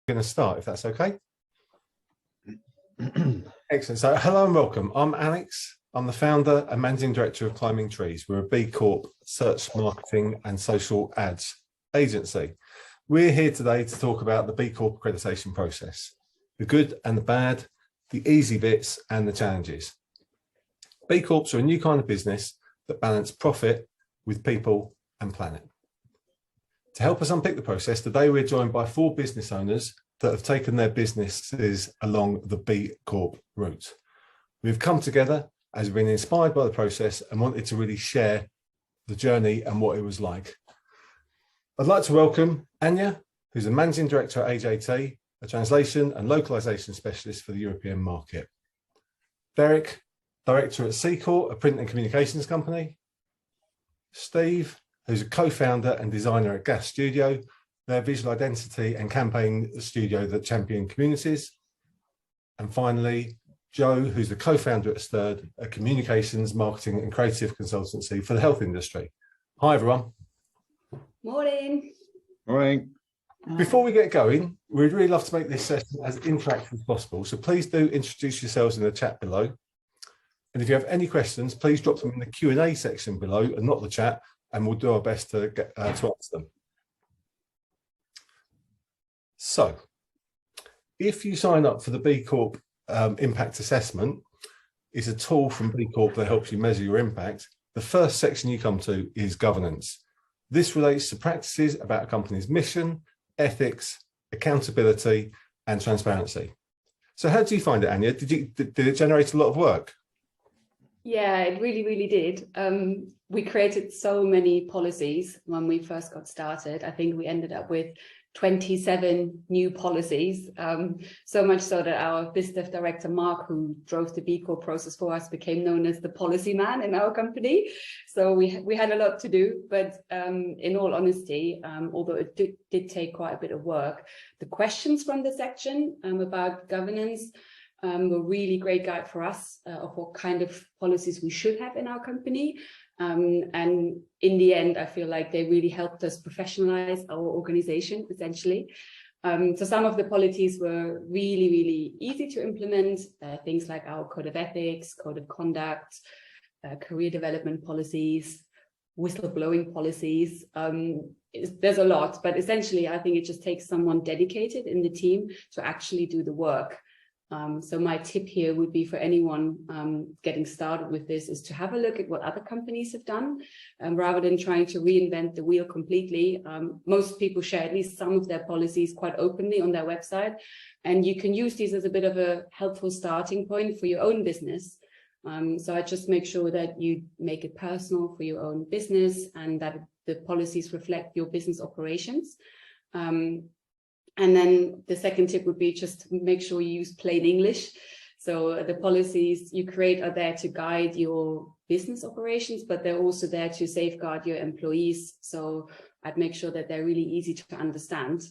going to start, if that's okay. Excellent. So hello and welcome. I'm Alex. I'm the founder and managing director of Climbing Trees. We're a B Corp search, marketing and social ads agency. We're here today to talk about the B Corp accreditation process, the good and the bad, the easy bits and the challenges. B Corps are a new kind of business that balance profit with people and planet. To help us unpick the process, today we're joined by 4 business owners that have taken their businesses along the B Corp route. We've come together as we've been inspired by the process and wanted to really share the journey and what it was like. I'd like to welcome Anja, who's the Managing Director at AJT, a translation and localisation specialist for the European market. Derek, Director at Seacourt, a print and communications company. Steve, who's a co-founder and designer at Gas Studio, their visual identity and campaign studio that champion communities. And finally, Jo, who's the co-founder at Stirred, a communications, marketing and creative consultancy for the health industry. Hi, everyone. Morning. Morning. Before we get going, we'd really love to make this session as interactive as possible. So please do introduce yourselves in the chat below. And if you have any questions, please drop them in the Q&A section below and not the chat, and we'll do our best to get to answer them. So, if you sign up for the B Corp impact assessment, it's a tool from B Corp that helps you measure your impact. The first section you come to is governance. This relates to practices about a company's mission, ethics, accountability, and transparency. So, how did you find it, Anja? Did it generate a lot of work? Yeah, it really did. We created so many policies when we first got started. I think we ended up with 27 new policies, so much so that our business director, Mark, who drove the B Corp process for us, became known as the policy man in our company. So we had a lot to do, but in all honesty, although it did take quite a bit of work, the questions from the section about governance were really great guide for us of what kind of policies we should have in our company. And in the end, I feel like they really helped us professionalize our organization, essentially. So some of the policies were really easy to implement, things like our code of ethics, code of conduct, career development policies, whistleblowing policies. There's a lot, but essentially, I think it just takes someone dedicated in the team to actually do the work. So my tip here would be for anyone getting started with this is to have a look at what other companies have done rather than trying to reinvent the wheel completely. Most people share at least some of their policies quite openly on their website, and you can use these as a bit of a helpful starting point for your own business. So I just make sure that you make it personal for your own business and that the policies reflect your business operations. And then the second tip would be just make sure you use plain English. So the policies you create are there to guide your business operations, but they're also there to safeguard your employees. So I'd make sure that they're really easy to understand.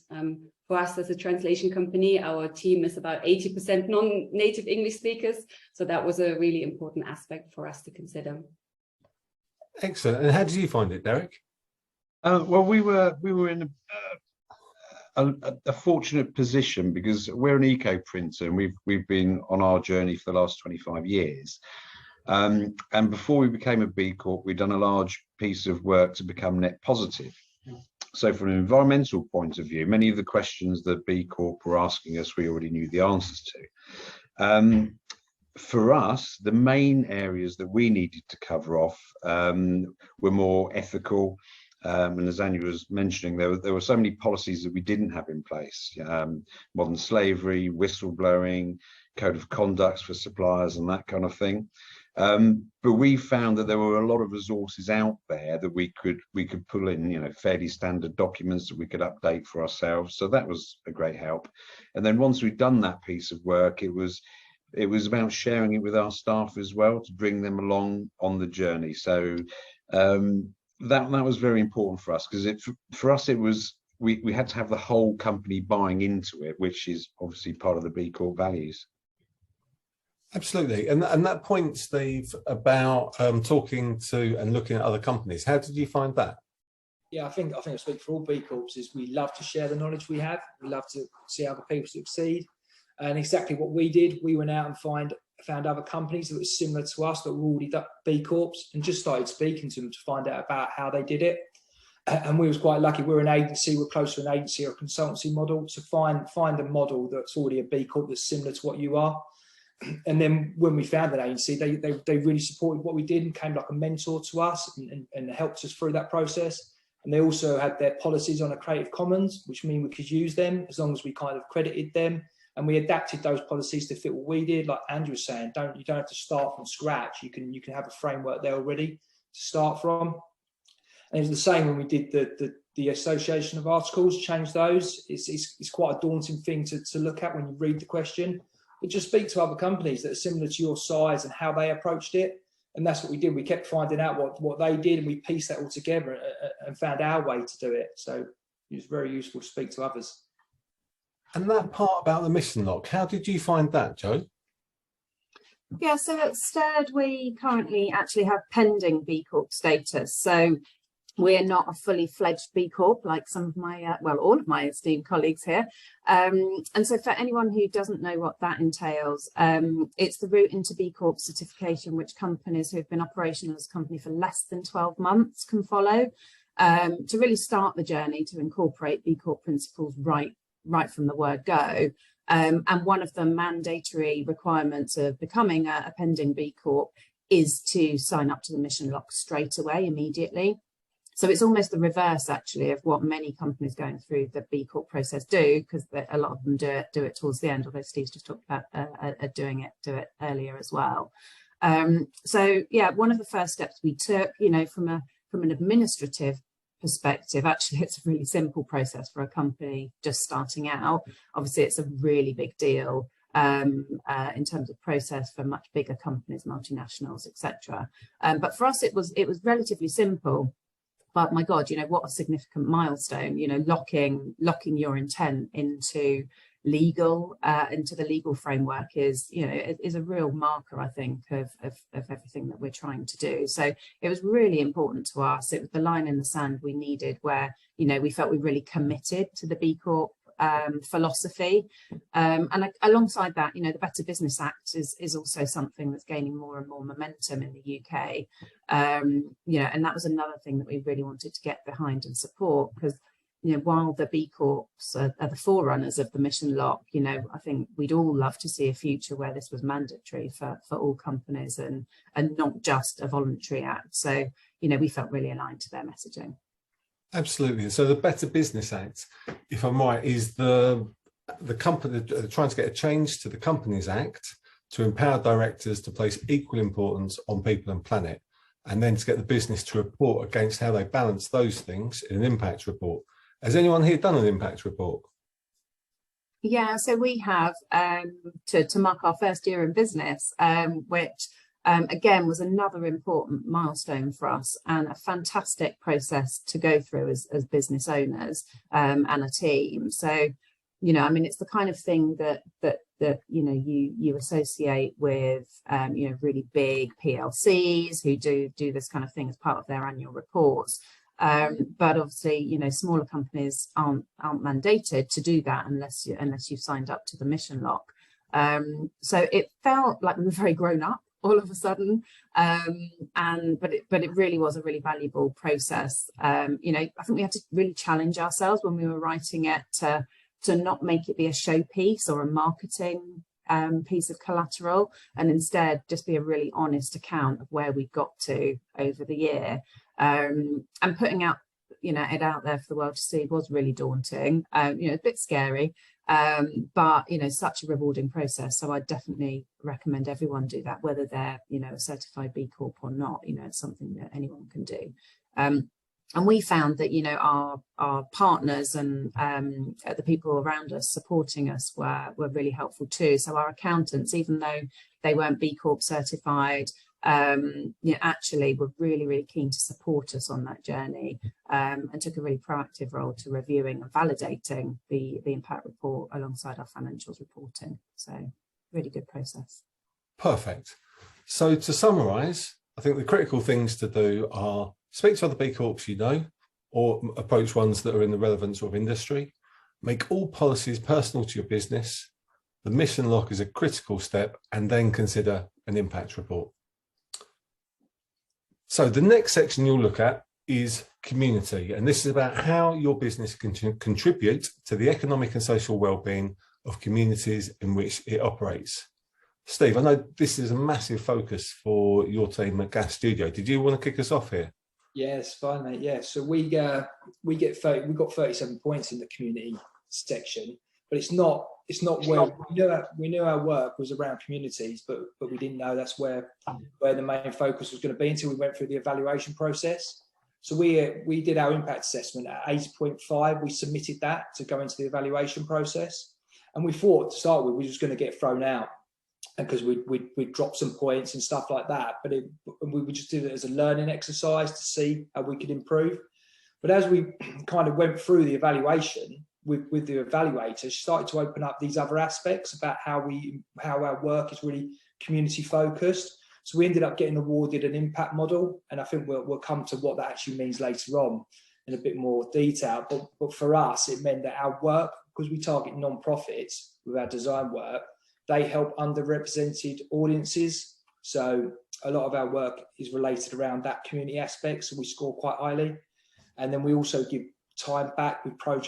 For us as a translation company, our team is about 80% non-native English speakers. So that was a really important aspect for us to consider. Excellent. And how did you find it, Derek? Well, we were in a fortunate position because we're an eco printer and we've been on our journey for the last 25 years. And before we became a B Corp, we'd done a large piece of work to become net positive. So from an environmental point of view, many of the questions that B Corp were asking us, we already knew the answers to. For us, the main areas that we needed to cover off were more ethical. And as Anja was mentioning, there were so many policies that we didn't have in place. Modern slavery, whistleblowing, code of conduct for suppliers and that kind of thing. But we found that there were a lot of resources out there that we could pull in, fairly standard documents that we could update for ourselves. So that was a great help. And then once we'd done that piece of work, it was about sharing it with our staff as well to bring them along on the journey. So that was very important for us because for us it was we had to have the whole company buying into it, which is obviously part of the B Corp values. Absolutely. And that point, Steve, about talking to and looking at other companies, how did you find that? I think I speak for all B Corps, is we love to share the knowledge we have. We love to see other people succeed. And exactly what we did, we went out and found other companies that were similar to us that were already B Corps, and just started speaking to them to find out about how they did it. And we was quite lucky. We're an agency, we're close to an agency or a consultancy model, to find a model that's already a B Corp that's similar to what you are. And then when we found an agency, they really supported what we did and came like a mentor to us and helped us through that process. And they also had their policies on a Creative Commons, which mean we could use them as long as we kind of credited them. And we adapted those policies to fit what we did. Like Andrew was saying, you don't have to start from scratch. You can have a framework there already to start from. And it was the same when we did the association of articles, change those. It's quite a daunting thing to look at when you read the question. But just speak to other companies that are similar to your size and how they approached it. And that's what we did. We kept finding out what they did, and we pieced that all together and found our way to do it. So it was very useful to speak to others. And that part about the mission lock, how did you find that, Jo? Yeah, so at Stirred, we currently actually have pending B Corp status. So we're not a fully fledged B Corp like some of my, all of my esteemed colleagues here. And so for anyone who doesn't know what that entails, it's the route into B Corp certification, which companies who have been operational as a company for less than 12 months can follow, to really start the journey to incorporate B Corp principles right from the word go. And one of the mandatory requirements of becoming a pending B Corp is to sign up to the mission lock straight away, immediately. So it's almost the reverse, actually, of what many companies going through the B Corp process do, because a lot of them do it towards the end, although Steve's just talked about do it earlier as well. So yeah, one of the first steps we took, from an administrative perspective, actually it's a really simple process for a company just starting out. Obviously it's a really big deal in terms of process for much bigger companies, multinationals, etc. But for us it was relatively simple. But my God, what a significant milestone, locking your intent into the legal framework is a real marker, I think, of everything that we're trying to do. So it was really important to us. It was the line in the sand we needed, where we felt we really committed to the B Corp philosophy, and alongside that, the Better Business Act is also something that's gaining more and more momentum in the UK, and that was another thing that we really wanted to get behind and support, because while the B Corps are the forerunners of the mission lock, I think we'd all love to see a future where this was mandatory for all companies and not just a voluntary act. So, we felt really aligned to their messaging. Absolutely. So the Better Business Act, if I'm right, is the company trying to get a change to the Companies Act to empower directors to place equal importance on people and planet, and then to get the business to report against how they balance those things in an impact report. Has anyone here done an impact report? Yeah, so we have, to mark our first year in business, which again was another important milestone for us and a fantastic process to go through as business owners and a team. So, it's the kind of thing that you associate with really big PLCs who do this kind of thing as part of their annual reports. But obviously, smaller companies aren't mandated to do that unless you've signed up to the mission lock. So it felt like we were very grown up all of a sudden, but it really was a really valuable process. I think we had to really challenge ourselves when we were writing it to not make it be a showpiece or a marketing piece of collateral, and instead just be a really honest account of where we got to over the year. And putting out it out there for the world to see was really daunting, a bit scary, but such a rewarding process. So I definitely recommend everyone do that, whether they're a certified B Corp or not. It's something that anyone can do. And we found that our partners and the people around us supporting us were really helpful too. So our accountants, even though they weren't B Corp certified, actually were really keen to support us on that journey, and took a really proactive role to reviewing and validating the impact report alongside our financials reporting. So really good process. Perfect. So to summarise, I think the critical things to do are speak to other B Corps or approach ones that are in the relevant sort of industry. Make all policies personal to your business. The mission lock is a critical step, and then consider an impact report. So the next section you'll look at is community, and this is about how your business can contribute to the economic and social well-being of communities in which it operates. Steve, I know this is a massive focus for your team at Gas Studio. Did you want to kick us off here? Yes, fine, mate. Yeah, so we got 37 points in the community section, but it's not where we knew our work was around communities, but we didn't know that's where the main focus was going to be until we went through the evaluation process. So we did our impact assessment at 8.5. We submitted that to go into the evaluation process, and we thought to start with we were just going to get thrown out because we'd drop some points and stuff like that. But we would just do it as a learning exercise to see how we could improve. But as we kind of went through the evaluation with the evaluators, started to open up these other aspects about how our work is really community focused. So we ended up getting awarded an impact model, and I think we'll come to what that actually means later on in a bit more detail. But for us, it meant that our work, because we target non-profits with our design work, they help underrepresented audiences. So a lot of our work is related around that community aspect, so we score quite highly. And then we also give time back with pro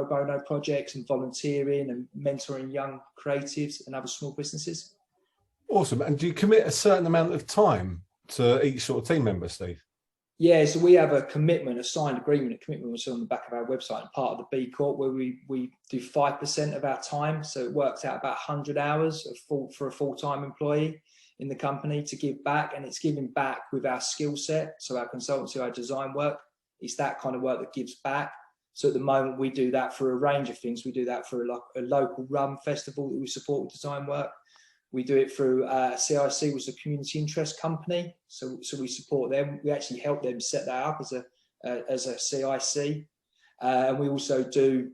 bono projects and volunteering and mentoring young creatives and other small businesses. Awesome. And do you commit a certain amount of time to each sort of team member, Steve? Yeah, so we have a commitment, a signed agreement, a commitment which is on the back of our website and part of the B Corp, where we do 5% of our time. So it works out about 100 hours for a full-time employee in the company to give back, and it's giving back with our skill set. So our consultancy, our design work, it's that kind of work that gives back. So at the moment we do that for a range of things. We do that for a local rum festival that we support with design work. We do it through CIC, which is a community interest company. So we support them. We actually help them set that up as a CIC. And we also do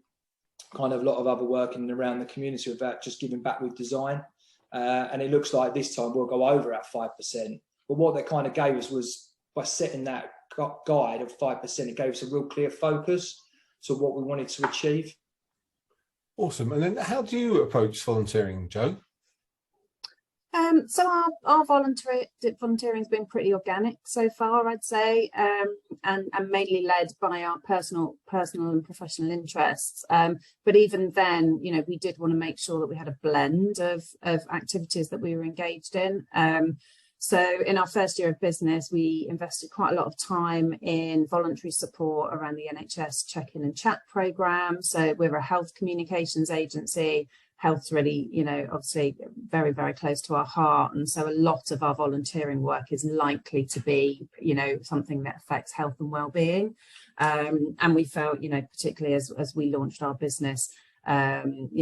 kind of a lot of other work in and around the community with that, just giving back with design. And it looks like this time we'll go over our 5%. But what that kind of gave us was, by setting that guide of 5%, it gave us a real clear focus to what we wanted to achieve. Awesome. And then how do you approach volunteering, Jo? So our volunteering has been pretty organic so far, I'd say, and mainly led by our personal and professional interests. But even then, you know, we did want to make sure that we had a blend of activities that we were engaged in. So in our first year of business, we invested quite a lot of time in voluntary support around the NHS check-in and chat programme. So we're a health communications agency. Health's really, you know, obviously very, very close to our heart. And so a lot of our volunteering work is likely to be, you know, something that affects health and well-being. And we felt, you know, particularly as we launched our business, you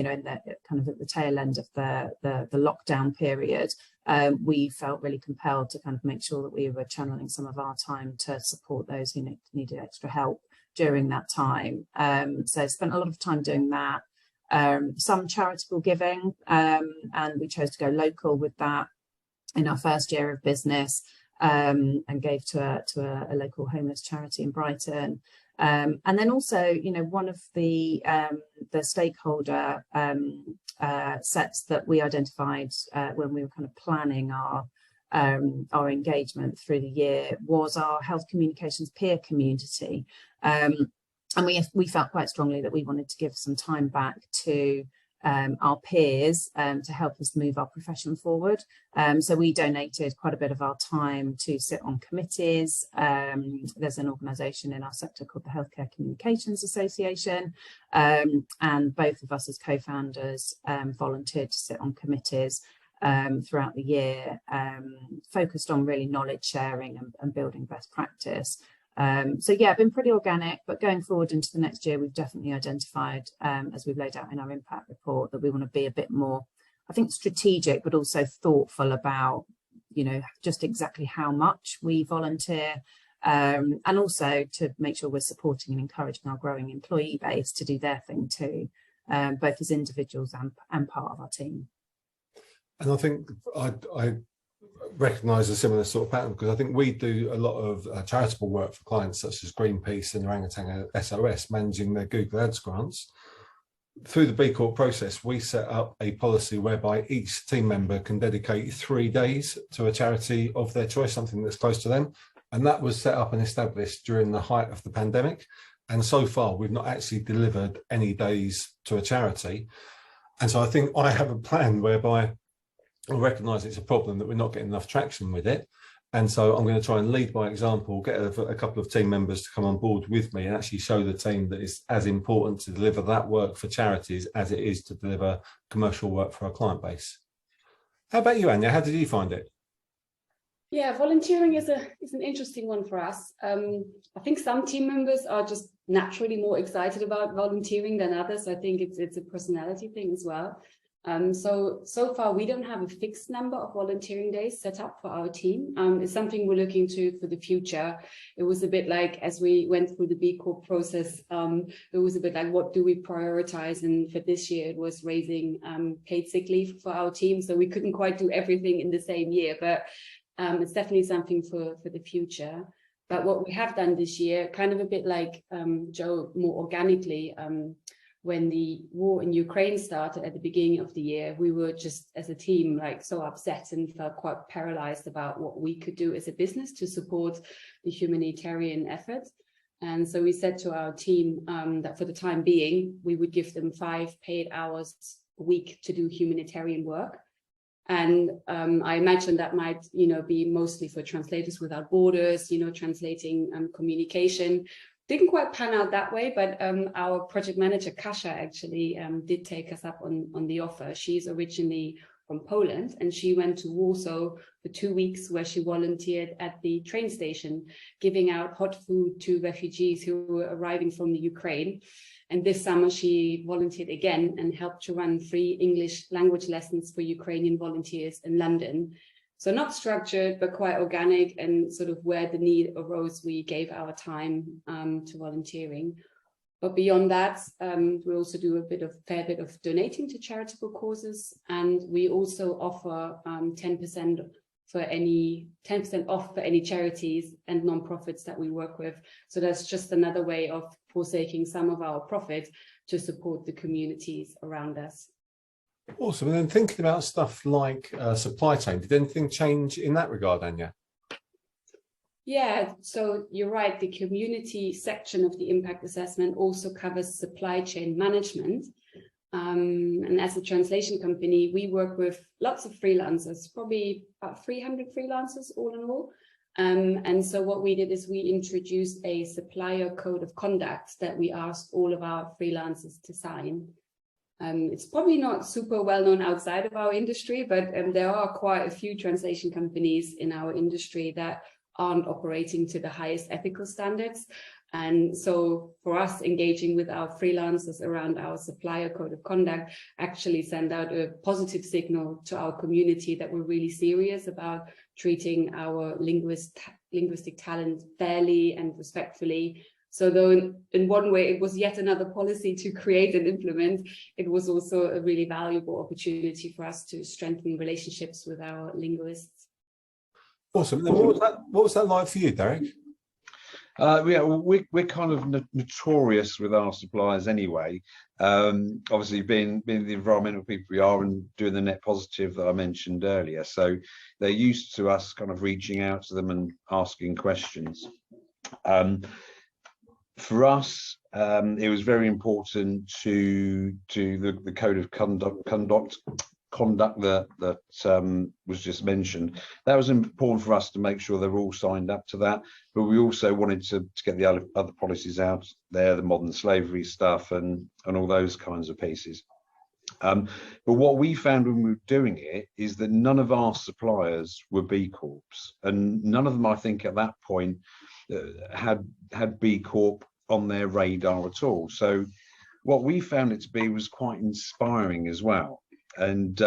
know, in the kind of at the tail end of the lockdown period, we felt really compelled to kind of make sure that we were channeling some of our time to support those who needed extra help during that time. So spent a lot of time doing that. Some charitable giving, and we chose to go local with that in our first year of business, and gave to a local homeless charity in Brighton. And then also, you know, one of the stakeholder sets that we identified when we were kind of planning our engagement through the year was our health communications peer community. And we felt quite strongly that we wanted to give some time back to our peers to help us move our profession forward. So we donated quite a bit of our time to sit on committees. There's an organisation in our sector called the Healthcare Communications Association, and both of us as co-founders volunteered to sit on committees throughout the year, focused on really knowledge sharing and building best practice. So yeah, been pretty organic, but going forward into the next year, we've definitely identified, as we've laid out in our impact report, that we want to be a bit more, I think, strategic, but also thoughtful about, you know, just exactly how much we volunteer, and also to make sure we're supporting and encouraging our growing employee base to do their thing too, both as individuals and part of our team. And I think I recognise a similar sort of pattern, because I think we do a lot of charitable work for clients such as Greenpeace and Orangutan SOS, managing their Google Ads grants. Through the B Corp process, we set up a policy whereby each team member can dedicate 3 days to a charity of their choice, something that's close to them. And that was set up and established during the height of the pandemic. And so far, we've not actually delivered any days to a charity. And so I think I have a plan whereby I recognise it's a problem that we're not getting enough traction with it. And so I'm going to try and lead by example, get a couple of team members to come on board with me and actually show the team that it's as important to deliver that work for charities as it is to deliver commercial work for our client base. How about you, Anja? How did you find it? Yeah, volunteering is an interesting one for us. I think some team members are just naturally more excited about volunteering than others. I think it's a personality thing as well. So far, we don't have a fixed number of volunteering days set up for our team. It's something we're looking to for the future. It was a bit like, as we went through the B Corp process, it was a bit like, what do we prioritize? And for this year, it was raising paid sick leave for our team. So we couldn't quite do everything in the same year, but it's definitely something for the future. But what we have done this year, kind of a bit like Jo, more organically, when the war in Ukraine started at the beginning of the year, we were just as a team like so upset and felt quite paralyzed about what we could do as a business to support the humanitarian effort. And so we said to our team that for the time being, we would give them 5 paid hours a week to do humanitarian work. And I imagine that might, be mostly for Translators Without Borders, translating communication. Didn't quite pan out that way, but our project manager, Kasia, actually did take us up on the offer. She's originally from Poland, and she went to Warsaw for 2 weeks where she volunteered at the train station, giving out hot food to refugees who were arriving from the Ukraine. And this summer, she volunteered again and helped to run free English language lessons for Ukrainian volunteers in London. So not structured, but quite organic, and sort of where the need arose, we gave our time to volunteering. But beyond that, we also do a fair bit of donating to charitable causes, and we also offer 10% off for any charities and nonprofits that we work with. So that's just another way of forsaking some of our profit to support the communities around us. Awesome. And then thinking about stuff like supply chain, did anything change in that regard, Anja? Yeah, so you're right. The community section of the impact assessment also covers supply chain management. And as a translation company, we work with lots of freelancers, probably about 300 freelancers all in all. And so what we did is we introduced a supplier code of conduct that we asked all of our freelancers to sign. It's probably not super well known outside of our industry, but there are quite a few translation companies in our industry that aren't operating to the highest ethical standards. And so for us, engaging with our freelancers around our supplier code of conduct actually send out a positive signal to our community that we're really serious about treating our linguistic talent fairly and respectfully. So though in one way it was yet another policy to create and implement, it was also a really valuable opportunity for us to strengthen relationships with our linguists. Awesome. Then what was that like for you, Derek? Yeah, we're kind of notorious with our suppliers anyway. Obviously, being the environmental people we are and doing the net positive that I mentioned earlier, so they're used to us kind of reaching out to them and asking questions. For us, it was very important to the code of conduct that was just mentioned. That was important for us to make sure they're all signed up to that, but we also wanted to get the other policies out there, the modern slavery stuff and all those kinds of pieces. But what we found when we were doing it is that none of our suppliers were B Corps, and none of them, I think, at that point had B Corp on their radar at all. So what we found it to be was quite inspiring as well. And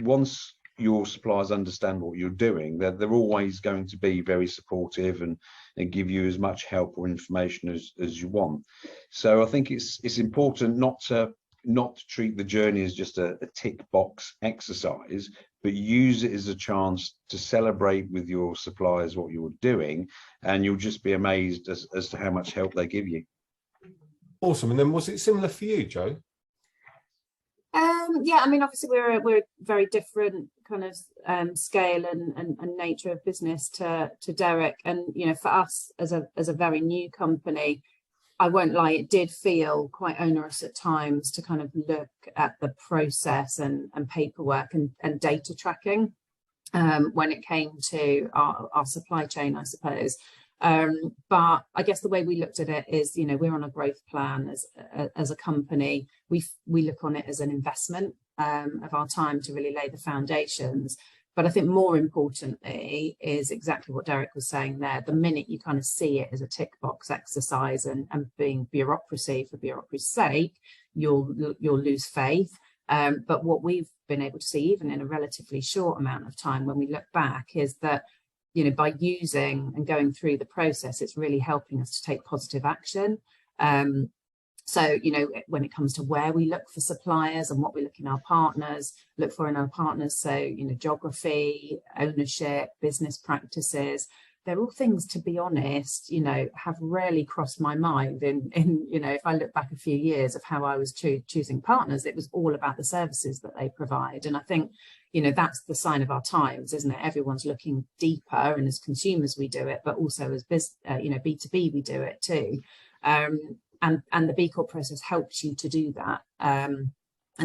once your suppliers understand what you're doing, they're always going to be very supportive and give you as much help or information as you want. So I think it's important not to treat the journey as just a tick box exercise, but use it as a chance to celebrate with your suppliers what you're doing, and you'll just be amazed as to how much help they give you. Awesome. And then was it similar for you, Jo? Yeah, I mean, obviously we're a very different kind of scale and nature of business to Derek, and you know, for us as a very new company, I won't lie, it did feel quite onerous at times to kind of look at the process and paperwork and data tracking when it came to our supply chain, I suppose. But I guess the way we looked at it is, you know, we're on a growth plan as a company. We look on it as an investment of our time to really lay the foundations. But I think more importantly is exactly what Derek was saying there. The minute you kind of see it as a tick box exercise and being bureaucracy for bureaucracy's sake, you'll lose faith. But what we've been able to see, even in a relatively short amount of time, when we look back, is that, you know, by using and going through the process, it's really helping us to take positive action. So, you know, when it comes to where we look for suppliers and what we look in our partners, so, you know, geography, ownership, business practices, they're all things, to be honest, you know, have rarely crossed my mind in you know, if I look back a few years of how I was choosing partners, it was all about the services that they provide. And I think, you know, that's the sign of our times, isn't it? Everyone's looking deeper, and as consumers we do it, but also as you know, B2B we do it too. And the B Corp process helps you to do that. And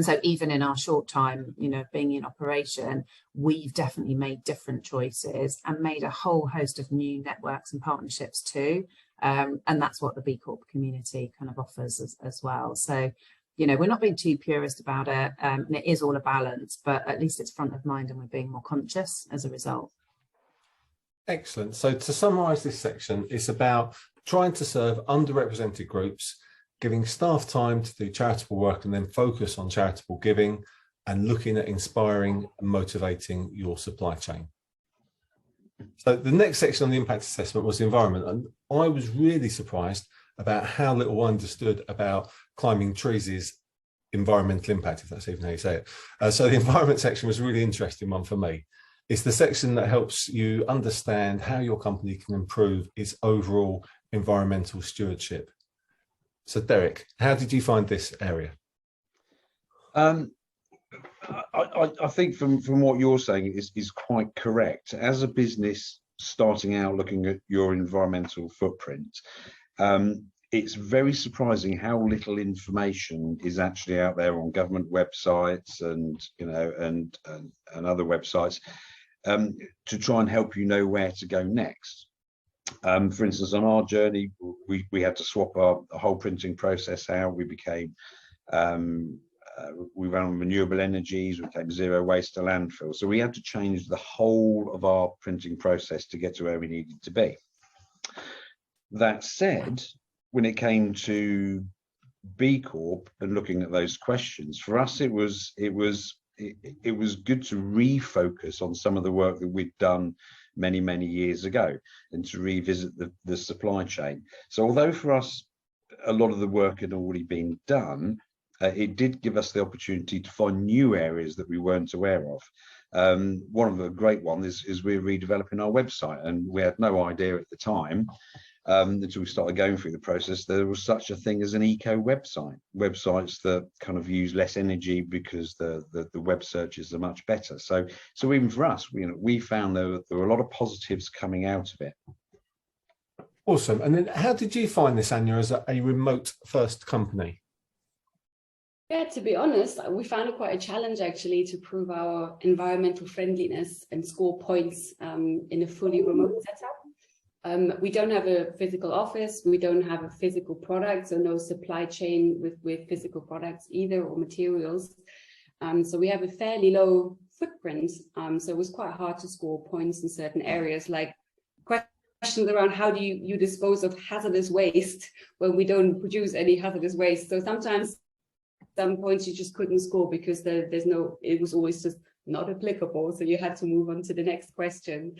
so even in our short time, you know, being in operation, we've definitely made different choices and made a whole host of new networks and partnerships too. And that's what the B Corp community kind of offers as well. So, you know, we're not being too purist about it, and it is all a balance, but at least it's front of mind and we're being more conscious as a result. Excellent. So to summarise this section, it's about trying to serve underrepresented groups, giving staff time to do charitable work and then focus on charitable giving, and looking at inspiring and motivating your supply chain. So the next section on the impact assessment was the environment. And I was really surprised about how little I understood about climbing trees' environmental impact, if that's even how you say it. So the environment section was a really interesting one for me. It's the section that helps you understand how your company can improve its overall environmental stewardship. So Derek, how did you find this area? I think from what you're saying is quite correct. As a business starting out looking at your environmental footprint, it's very surprising how little information is actually out there on government websites and, you know, and other websites to try and help you know where to go next. For instance, on our journey, we had to swap our whole printing process out. We became we ran on renewable energies, we became zero waste to landfill. So we had to change the whole of our printing process to get to where we needed to be. That said, when it came to B Corp and looking at those questions, for us it was good to refocus on some of the work that we'd done many years ago and to revisit the supply chain. So although for us a lot of the work had already been done, it did give us the opportunity to find new areas that we weren't aware of. One of the great ones is we're redeveloping our website, and we had no idea at the time until we started going through the process there was such a thing as an eco website, websites that kind of use less energy because the web searches are much better. So even for us, we found there were a lot of positives coming out of it. Awesome. And then how did you find this, Anja, as a remote first company? Yeah, to be honest, we found it quite a challenge actually to prove our environmental friendliness and score points in a fully remote setup. We don't have a physical office, we don't have a physical product, so no supply chain with physical products either, or materials. So we have a fairly low footprint. So it was quite hard to score points in certain areas, like questions around how do you dispose of hazardous waste when we don't produce any hazardous waste. So sometimes some points you just couldn't score because it was always just not applicable. So you had to move on to the next question.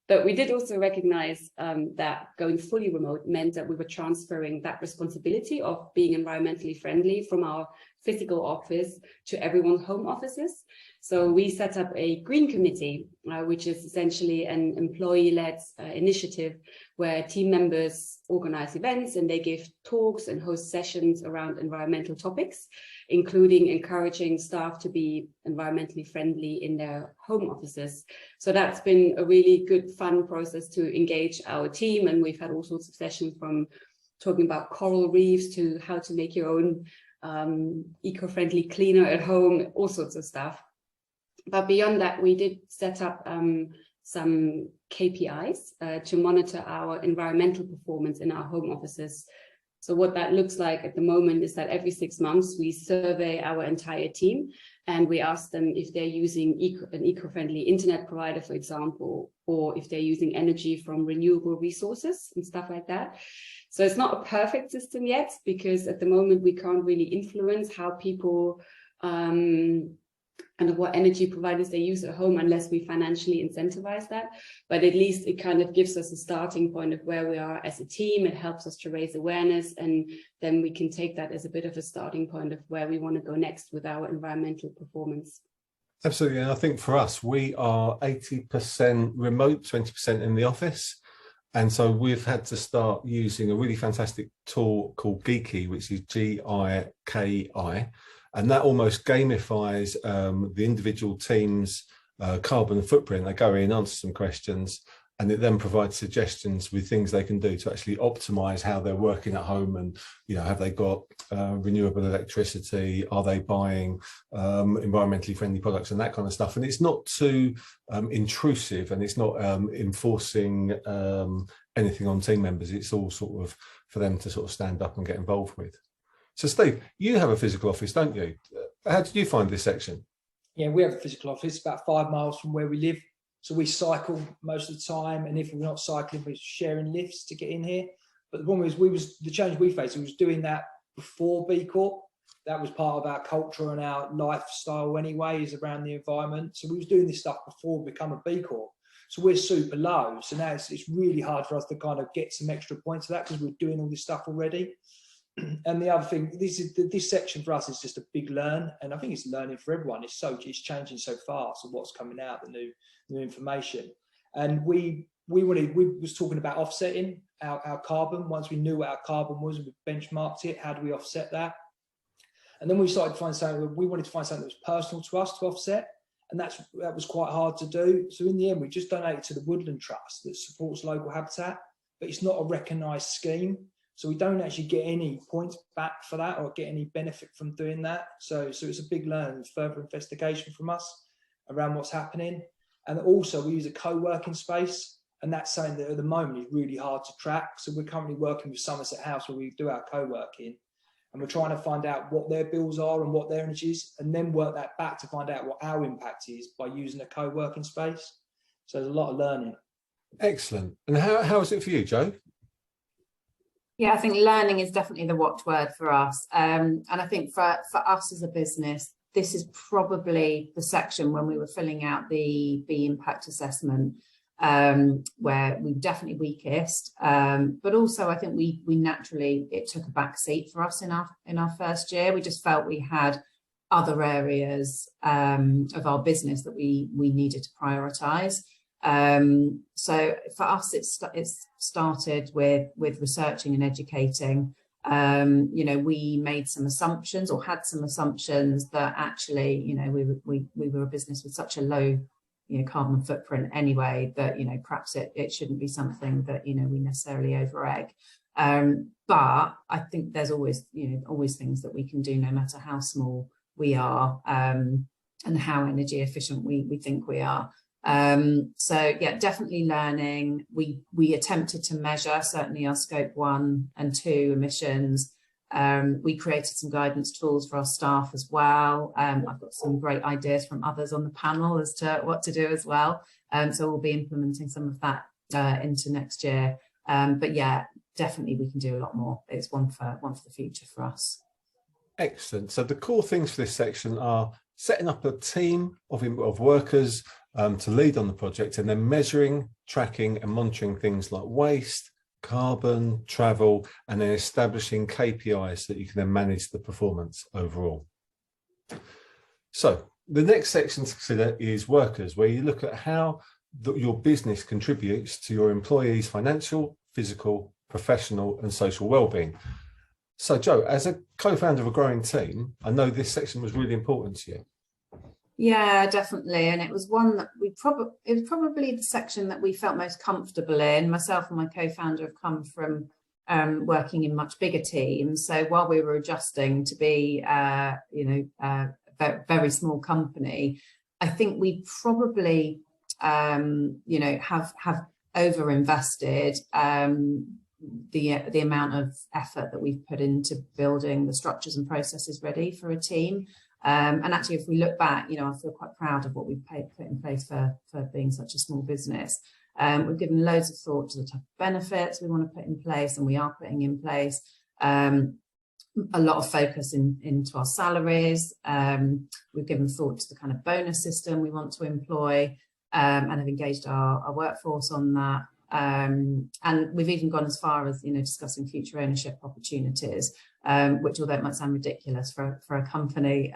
But we did also recognize that going fully remote meant that we were transferring that responsibility of being environmentally friendly from our physical office to everyone's home offices. So we set up a green committee, which is essentially an employee-led initiative where team members organize events and they give talks and host sessions around environmental topics, including encouraging staff to be environmentally friendly in their home offices. So that's been a really good, fun process to engage our team. And we've had all sorts of sessions, from talking about coral reefs to how to make your own eco-friendly cleaner at home, all sorts of stuff. But beyond that, we did set up some KPIs to monitor our environmental performance in our home offices. So what that looks like at the moment is that every 6 months we survey our entire team and we ask them if they're using an eco-friendly internet provider, for example, or if they're using energy from renewable resources and stuff like that. So it's not a perfect system yet, because at the moment we can't really influence how people and what energy providers they use at home unless we financially incentivize that. But at least it kind of gives us a starting point of where we are as a team. It helps us to raise awareness, and then we can take that as a bit of a starting point of where we want to go next with our environmental performance. Absolutely. And I think for us, we are 80% remote, 20% in the office. And so we've had to start using a really fantastic tool called Geeky, which is Giki. And that almost gamifies the individual team's carbon footprint. They go in, answer some questions, and it then provides suggestions with things they can do to actually optimize how they're working at home. And, you know, have they got renewable electricity? Are they buying environmentally friendly products and that kind of stuff? And it's not too intrusive, and it's not enforcing anything on team members. It's all sort of for them to sort of stand up and get involved with. So Steve, you have a physical office, don't you? How did you find this section? Yeah, we have a physical office about 5 miles from where we live. So we cycle most of the time. And if we're not cycling, we're sharing lifts to get in here. But the problem is the challenge we faced was doing that before B Corp. That was part of our culture and our lifestyle anyway, is around the environment. So we was doing this stuff before we become a B Corp. So we're super low. So now it's really hard for us to kind of get some extra points of that because we're doing all this stuff already. And the other thing, this section for us is just a big learn, and I think it's learning for everyone. It's changing so fast, and what's coming out, the new information. And we was talking about offsetting our carbon. Once we knew what our carbon was and we benchmarked it, how do we offset that? And then we started to find something. We wanted to find something that was personal to us to offset, and that was quite hard to do. So in the end, we just donated to the Woodland Trust that supports local habitat, but it's not a recognised scheme. So we don't actually get any points back for that or get any benefit from doing that. So it's a big learn, further investigation from us around what's happening. And also we use a co-working space, and that's something that at the moment is really hard to track. So we're currently working with Somerset House where we do our co-working, and we're trying to find out what their bills are and what their energy is, and then work that back to find out what our impact is by using a co-working space. So there's a lot of learning. Excellent. And how is it for you, Jo? Yeah, I think learning is definitely the watchword for us. And I think for us as a business, this is probably the section when we were filling out the impact assessment where we definitely weakest. But also I think we naturally, it took a back seat for us in our first year. We just felt we had other areas of our business that we needed to prioritise. So for us, it's started with researching and educating. You know, we made some assumptions or had some assumptions that actually, you know, we were a business with such a low, you know, carbon footprint anyway, that, you know, perhaps it shouldn't be something that, you know, we necessarily over-egg. But I think there's always, you know, always things that we can do no matter how small we are and how energy efficient we think we are. So yeah, definitely learning. We attempted to measure certainly our scope 1 and 2 emissions. We created some guidance tools for our staff as well. I've got some great ideas from others on the panel as to what to do as well. So we'll be implementing some of that into next year. But yeah, definitely we can do a lot more. It's one for the future for us. Excellent. So the core things for this section are setting up a team of workers to lead on the project, and then measuring, tracking and monitoring things like waste, carbon, travel, and then establishing KPIs so that you can then manage the performance overall. So the next section to consider is workers, where you look at how your business contributes to your employees' financial, physical, professional and social well-being. So Jo, as a co-founder of a growing team, I know this section was really important to you. Yeah, definitely. And it was one that it was probably the section that we felt most comfortable in. Myself and my co-founder have come from working in much bigger teams. So while we were adjusting to be, a very small company, I think we probably, have over-invested the amount of effort that we've put into building the structures and processes ready for a team. And actually, if we look back, I feel quite proud of what we've put in place for being such a small business. We've given loads of thought to the type of benefits we want to put in place, and we are putting in place a lot of focus into our salaries. We've given thought to the kind of bonus system we want to employ, and have engaged our workforce on that. And we've even gone as far as discussing future ownership opportunities, which, although it might sound ridiculous for a company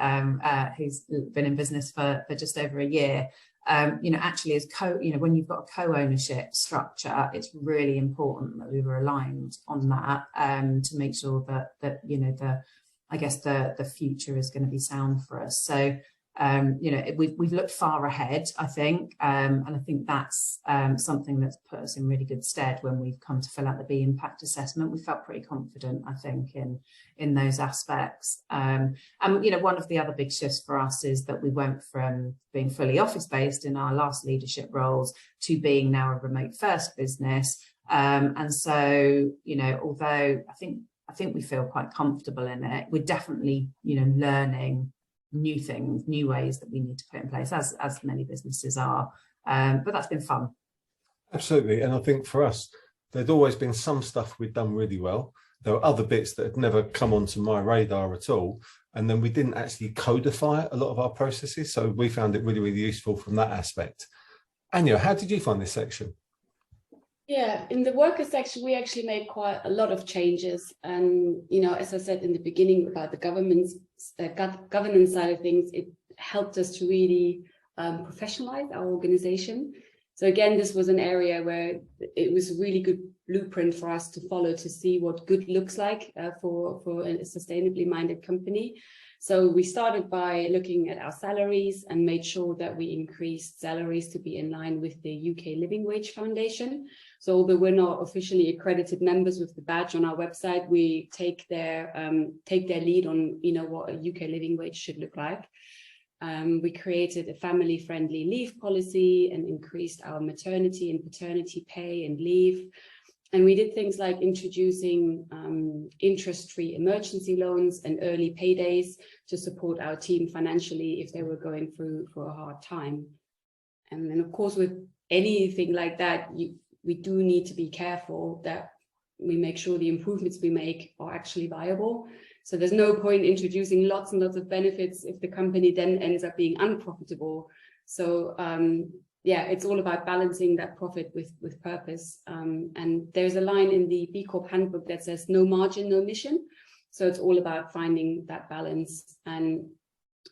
who's been in business for just over a year, actually as when you've got a co-ownership structure, it's really important that we were aligned on that, to make sure that the future is going to be sound for us. So we've looked far ahead, I think, and I think that's something that's put us in really good stead when we've come to fill out the B impact assessment. We felt pretty confident, I think, in those aspects. And one of the other big shifts for us is that we went from being fully office based in our last leadership roles to being now a remote first business. And so although I think we feel quite comfortable in it, we're definitely learning new things, new ways that we need to put in place, as many businesses are, but that's been fun. Absolutely. And I think for us, there'd always been some stuff we'd done really well. There were other bits that had never come onto my radar at all, and then we didn't actually codify a lot of our processes, so we found it really, really useful from that aspect. Anja, how did you find this section? Yeah, in the worker section, we actually made quite a lot of changes. And, as I said in the beginning about the governance side of things, it helped us to really professionalize our organization. So again, this was an area where it was a really good blueprint for us to follow to see what good looks like for a sustainably minded company. So we started by looking at our salaries and made sure that we increased salaries to be in line with the UK Living Wage Foundation. So although we're not officially accredited members with the badge on our website, we take their lead on what a UK living wage should look like. We created a family-friendly leave policy and increased our maternity and paternity pay and leave. And we did things like introducing interest-free emergency loans and early paydays to support our team financially if they were going through for a hard time. And then, of course, with anything like that, we do need to be careful that we make sure the improvements we make are actually viable. So there's no point introducing lots and lots of benefits if the company then ends up being unprofitable. So it's all about balancing that profit with purpose. And there's a line in the B Corp Handbook that says no margin, no mission. So it's all about finding that balance. And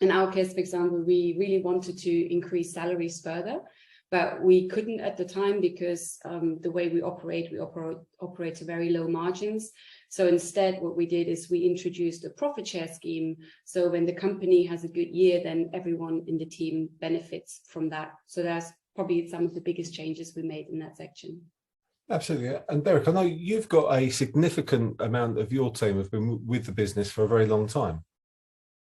in our case, for example, we really wanted to increase salaries further, but we couldn't at the time because the way we operate to very low margins. So instead, what we did is we introduced a profit share scheme. So when the company has a good year, then everyone in the team benefits from that. So that's probably some of the biggest changes we made in that section. Absolutely. And Derek, I know you've got a significant amount of your team have been with the business for a very long time.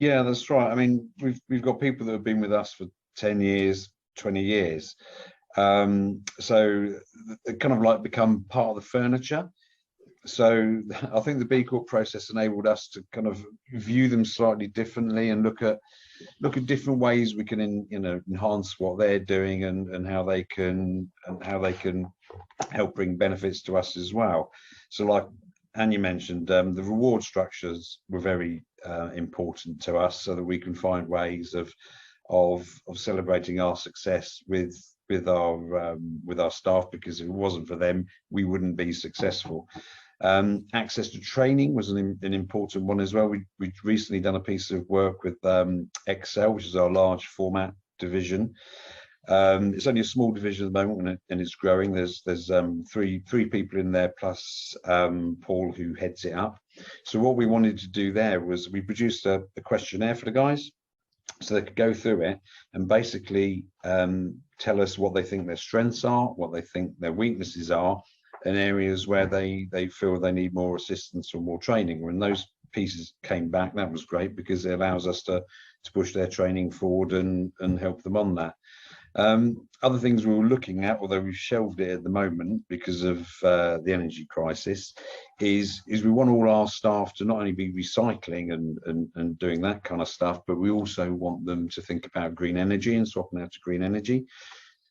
Yeah, that's right. I mean, we've got people that have been with us for 10 years, 20 years. So they kind of like become part of the furniture. So I think the B Corp process enabled us to kind of view them slightly differently and look at different ways we can enhance what they're doing and how they can help bring benefits to us as well. So like Anja mentioned, the reward structures were very important to us, so that we can find ways of celebrating our success with our staff, because if it wasn't for them, we wouldn't be successful. Access to training was an important one as well. We've recently done a piece of work with Excel, which is our large format division. It's only a small division at the moment, and it's growing. There's three people in there, plus Paul, who heads it up. So what we wanted to do there was we produced a questionnaire for the guys, so they could go through it and basically tell us what they think their strengths are, what they think their weaknesses are, and areas where they feel they need more assistance or more training. When those pieces came back, that was great, because it allows us to push their training forward and help them on that. Other things we were looking at, although we've shelved it at the moment because of the energy crisis, is we want all our staff to not only be recycling and doing that kind of stuff, but we also want them to think about green energy and swapping out to green energy.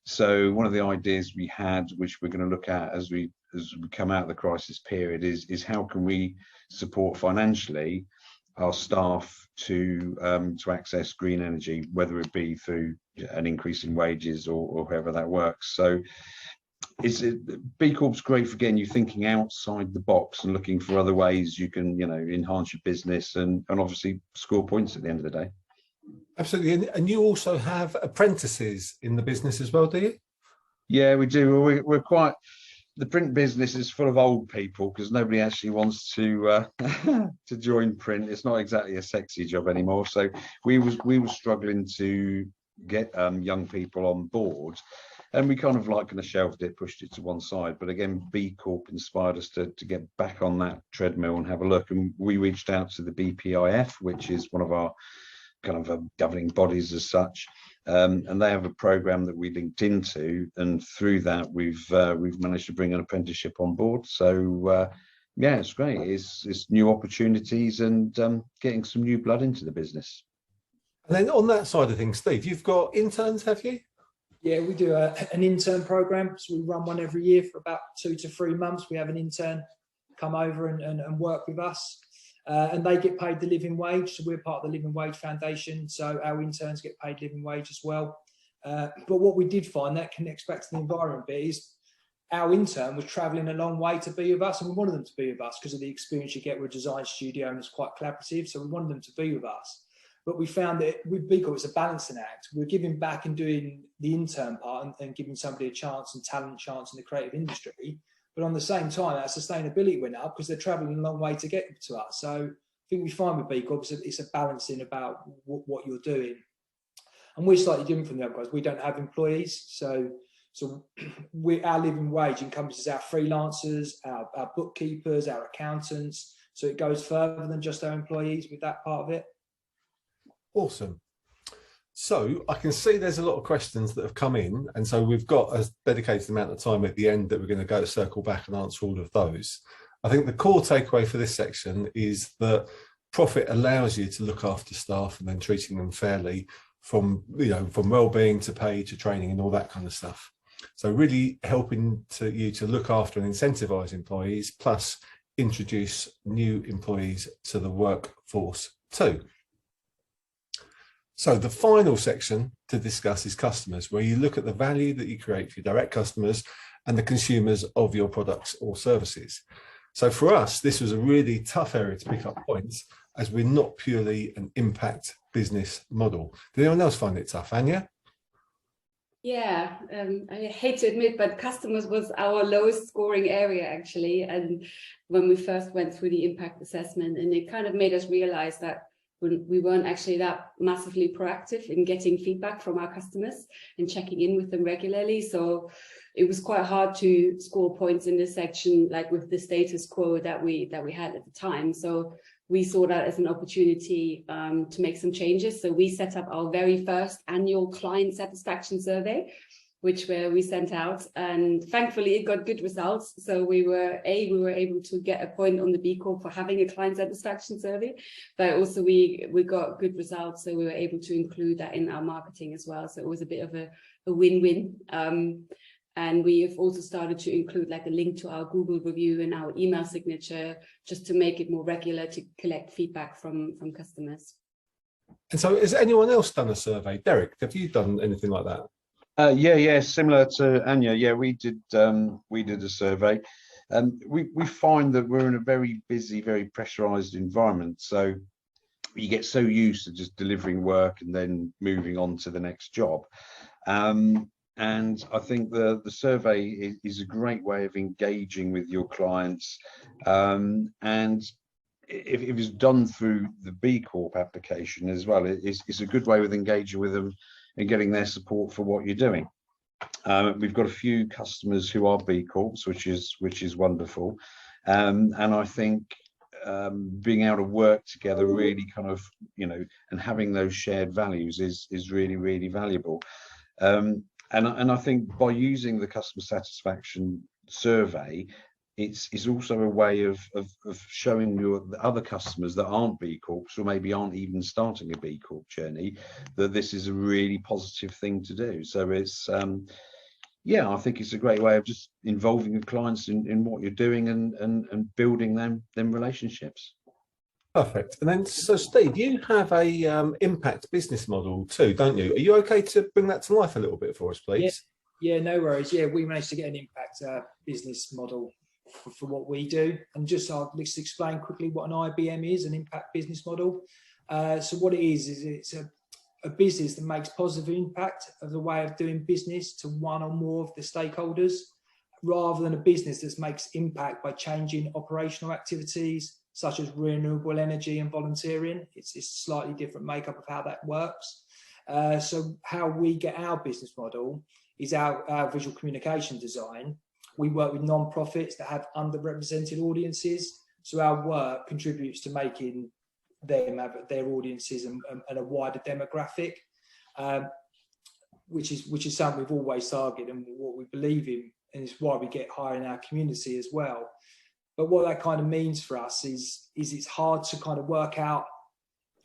So one of the ideas we had, which we're going to look at as we come out of the crisis period, is how can we support financially our staff to access green energy, whether it be through an increase in wages or however that works. So B Corp's great for getting you thinking outside the box and looking for other ways you can, enhance your business and obviously score points at the end of the day. Absolutely. And you also have apprentices in the business as well, do you? Yeah, we do. We're quite, the print business is full of old people, because nobody actually wants to to join print. It's not exactly a sexy job anymore. So we were struggling to get young people on board, and we kind of shelved it, pushed it to one side. But again, B Corp inspired us to get back on that treadmill and have a look. And we reached out to the BPIF, which is one of our kind of governing bodies as such, and they have a program that we linked into, and through that we've managed to bring an apprenticeship on board. So yeah, it's great. It's new opportunities and getting some new blood into the business. And then on that side of things, Steve, you've got interns, have you? Yeah, we do an intern program. So we run one every year for about 2 to 3 months. We have an intern come over and work with us. And they get paid the living wage. So we're part of the Living Wage Foundation. So our interns get paid living wage as well. But what we did find, that connects back to the environment bit, is our intern was travelling a long way to be with us, and we wanted them to be with us because of the experience you get with a design studio, and it's quite collaborative. So we wanted them to be with us. But we found that with B Corp, it's a balancing act. We're giving back and doing the intern part and giving somebody a chance and talent chance in the creative industry. But on the same time, our sustainability went up because they're travelling a long way to get to us. So I think we find with B Corp, it's a balancing about what you're doing. And we're slightly different from the other guys. We don't have employees. So our living wage encompasses our freelancers, our bookkeepers, our accountants. So it goes further than just our employees with that part of it. Awesome. So I can see there's a lot of questions that have come in, and so we've got a dedicated amount of time at the end that we're going to go circle back and answer all of those. I think the core takeaway for this section is that profit allows you to look after staff and then treating them fairly, from well-being to pay to training and all that kind of stuff. So really helping you to look after and incentivize employees, plus introduce new employees to the workforce too. So the final section to discuss is customers, where you look at the value that you create for your direct customers and the consumers of your products or services. So for us, this was a really tough area to pick up points, as we're not purely an impact business model. Did anyone else find it tough, Anja? Yeah, I hate to admit, but customers was our lowest scoring area actually. And when we first went through the impact assessment, and it kind of made us realize that we weren't actually that massively proactive in getting feedback from our customers and checking in with them regularly. So it was quite hard to score points in this section, like with the status quo that we had at the time. So we saw that as an opportunity to make some changes. So we set up our very first annual client satisfaction survey, which we sent out, and thankfully it got good results. So we were able to get a point on the B Corp for having a client satisfaction survey, but also we got good results. So we were able to include that in our marketing as well. So it was a bit of a win-win. And we have also started to include like a link to our Google review and our email signature, just to make it more regular to collect feedback from customers. And so has anyone else done a survey? Derek, have you done anything like that? Yeah, similar to Anja. Yeah, we did a survey. We find that we're in a very busy, very pressurized environment. So you get so used to just delivering work and then moving on to the next job. And I think the survey is a great way of engaging with your clients. And if it's done through the B Corp application as well, it's a good way of engaging with them and getting their support for what you're doing. We've got a few customers who are B Corps, which is wonderful. And I think being able to work together really kind of, and having those shared values is really, really valuable. And I think by using the customer satisfaction survey, it's also a way of showing the other customers that aren't B Corps, or maybe aren't even starting a B Corp journey, that this is a really positive thing to do. So it's I think it's a great way of just involving your clients in what you're doing and building them relationships. Perfect. And then, so Steve, you have a impact business model too, don't you? Are you okay to bring that to life a little bit for us, please? Yeah, no worries. Yeah, we managed to get an impact business model for what we do. And I'll just explain quickly what an IBM is, an impact business model. So what it is it's a business that makes positive impact of the way of doing business to one or more of the stakeholders, rather than a business that makes impact by changing operational activities, such as renewable energy and volunteering. It's a slightly different makeup of how that works. So how we get our business model is our visual communication design. We work with non-profits that have underrepresented audiences. So our work contributes to making them have their audiences and a wider demographic, which is something we've always targeted and what we believe in, and it's why we get higher in our community as well. But what that kind of means for us is it's hard to kind of work out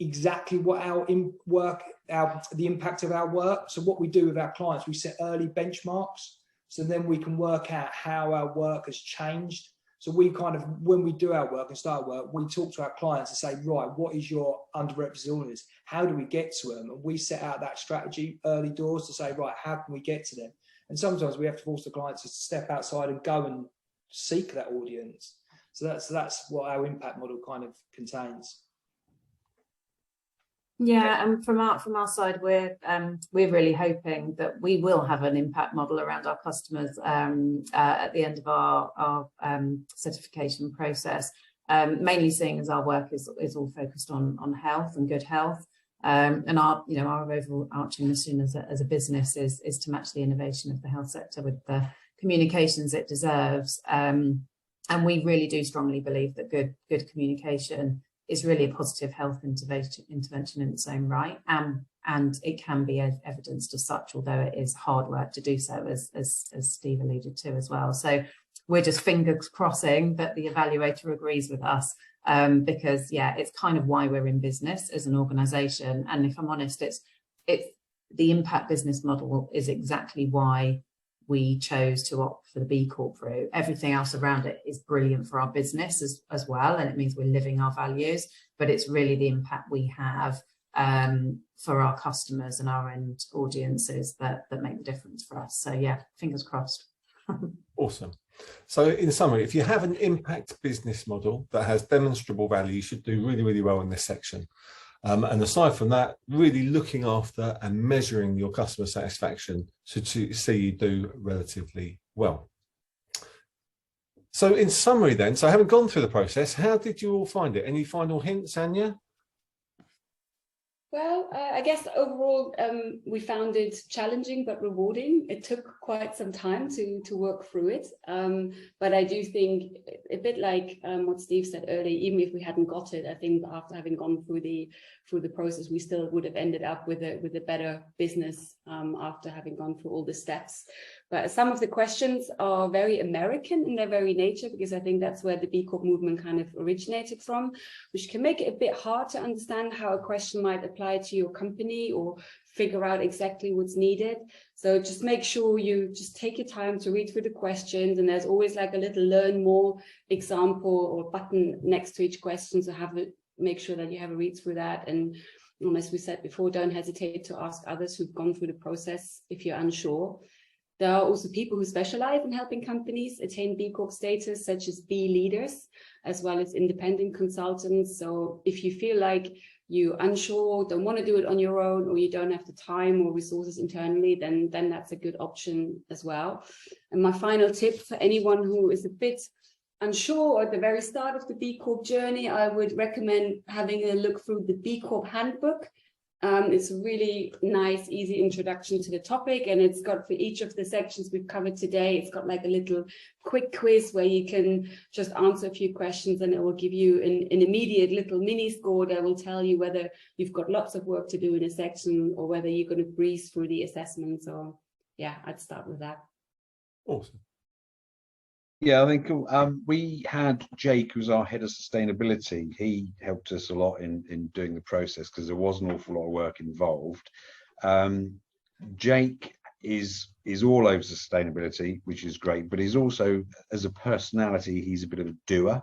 exactly what the impact of our work. So what we do with our clients, we set early benchmarks, so then we can work out how our work has changed. So we kind of, when we do our work and start work, we talk to our clients and say, right, what is your underrepresented audience? How do we get to them? And we set out that strategy early doors to say, right, how can we get to them? And sometimes we have to force the clients to step outside and go and seek that audience. So that's what our impact model kind of contains. Yeah, and from our side, we're really hoping that we will have an impact model around our customers at the end of our certification process. Mainly seeing as our work is all focused on health and good health, and our overarching mission as a business is to match the innovation of the health sector with the communications it deserves. And we really do strongly believe that good communication is really a positive health intervention in its own right, and it can be evidenced as such, although it is hard work to do so, as Steve alluded to as well. So we're just fingers crossing that the evaluator agrees with us, because it's kind of why we're in business as an organisation. And if I'm honest, it's the impact business model is exactly why we chose to opt for the B Corp route. Everything else around it is brilliant for our business as well, and it means we're living our values, but it's really the impact we have for our customers and our end audiences that make the difference for us. So yeah, fingers crossed. Awesome. So in summary, if you have an impact business model that has demonstrable value, you should do really, really well in this section. And aside from that, really looking after and measuring your customer satisfaction to see you do relatively well. So in summary then, so having gone through the process, how did you all find it? Any final hints, Anja? Well, I guess overall, we found it challenging but rewarding. It took quite some time to work through it. But I do think a bit like what Steve said earlier, even if we hadn't got it, I think after having gone through the process, we still would have ended up with a better business after having gone through all the steps. But some of the questions are very American in their very nature, because I think that's where the B Corp movement kind of originated from, which can make it a bit hard to understand how a question might apply apply to your company or figure out exactly what's needed. So just make sure you just take your time to read through the questions, and there's always like a little learn more example or button next to each question, so make sure that you have a read through that. And as we said before, don't hesitate to ask others who've gone through the process if you're unsure. There are also people who specialize in helping companies attain B Corp status, such as B leaders, as well as independent consultants. So if you feel like you're unsure, don't want to do it on your own, or you don't have the time or resources internally, then that's a good option as well. And my final tip for anyone who is a bit unsure at the very start of the B Corp journey, I would recommend having a look through the B Corp Handbook. It's a really nice, easy introduction to the topic, and it's got, for each of the sections we've covered today, it's got like a little quick quiz where you can just answer a few questions, and it will give you an immediate little mini score that will tell you whether you've got lots of work to do in a section or whether you're going to breeze through the assessment. So yeah, I'd start with that. Awesome. Yeah, I think we had Jake, who's our head of sustainability. He helped us a lot in doing the process because there was an awful lot of work involved. Jake is all over sustainability, which is great, but he's also, as a personality, he's a bit of a doer.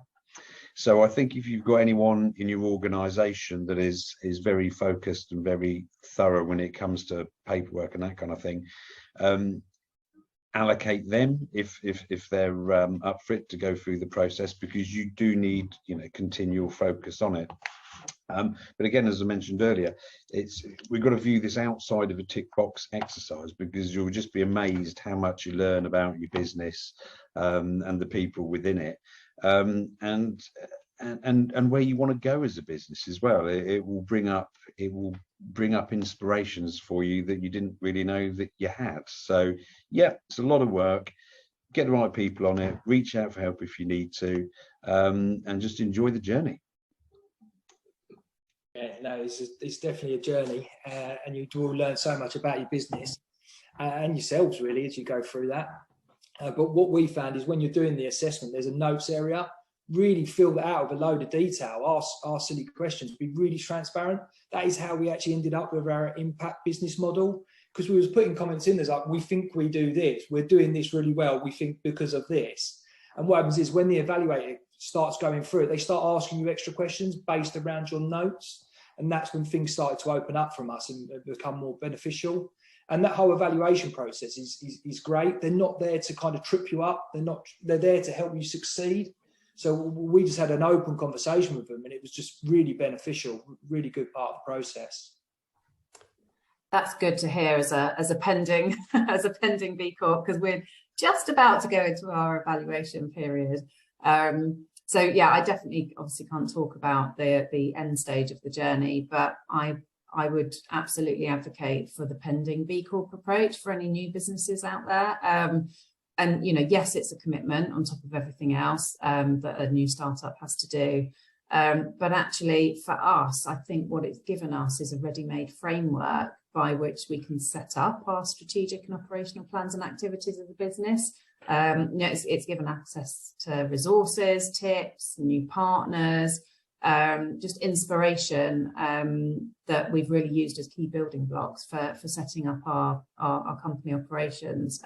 So I think if you've got anyone in your organisation that is very focused and very thorough when it comes to paperwork and that kind of thing, allocate them if they're up for it to go through the process, because you do need, you know, continual focus on it. But again, as I mentioned earlier, we've got to view this outside of a tick box exercise, because you'll just be amazed how much you learn about your business and the people within it, and where you want to go as a business as well. It will bring up inspirations for you that you didn't really know that you had. So yeah, it's a lot of work. Get the right people on it, reach out for help if you need to, and just enjoy the journey. Yeah, no, it's definitely a journey, and you will learn so much about your business and yourselves really as you go through that. But what we found is when you're doing the assessment, there's a notes area. Really fill that out with a load of detail, ask silly questions, be really transparent. That is how we actually ended up with our impact business model, because we was putting comments in there's like, we think we do this, we're doing this really well, we think because of this. And what happens is when the evaluator starts going through it, they start asking you extra questions based around your notes, and that's when things started to open up from us and become more beneficial. And that whole evaluation process is great. They're not there to kind of trip you up, they're there to help you succeed. So we just had an open conversation with them, and it was just really beneficial, really good part of the process. That's good to hear as a pending B Corp, because we're just about to go into our evaluation period. So yeah, I definitely obviously can't talk about the end stage of the journey, but I would absolutely advocate for the pending B Corp approach for any new businesses out there. And, you know, yes, it's a commitment on top of everything else that a new startup has to do. But actually, for us, I think what it's given us is a ready-made framework by which we can set up our strategic and operational plans and activities of the business. You know, it's given access to resources, tips, new partners, just inspiration that we've really used as key building blocks for setting up our company operations.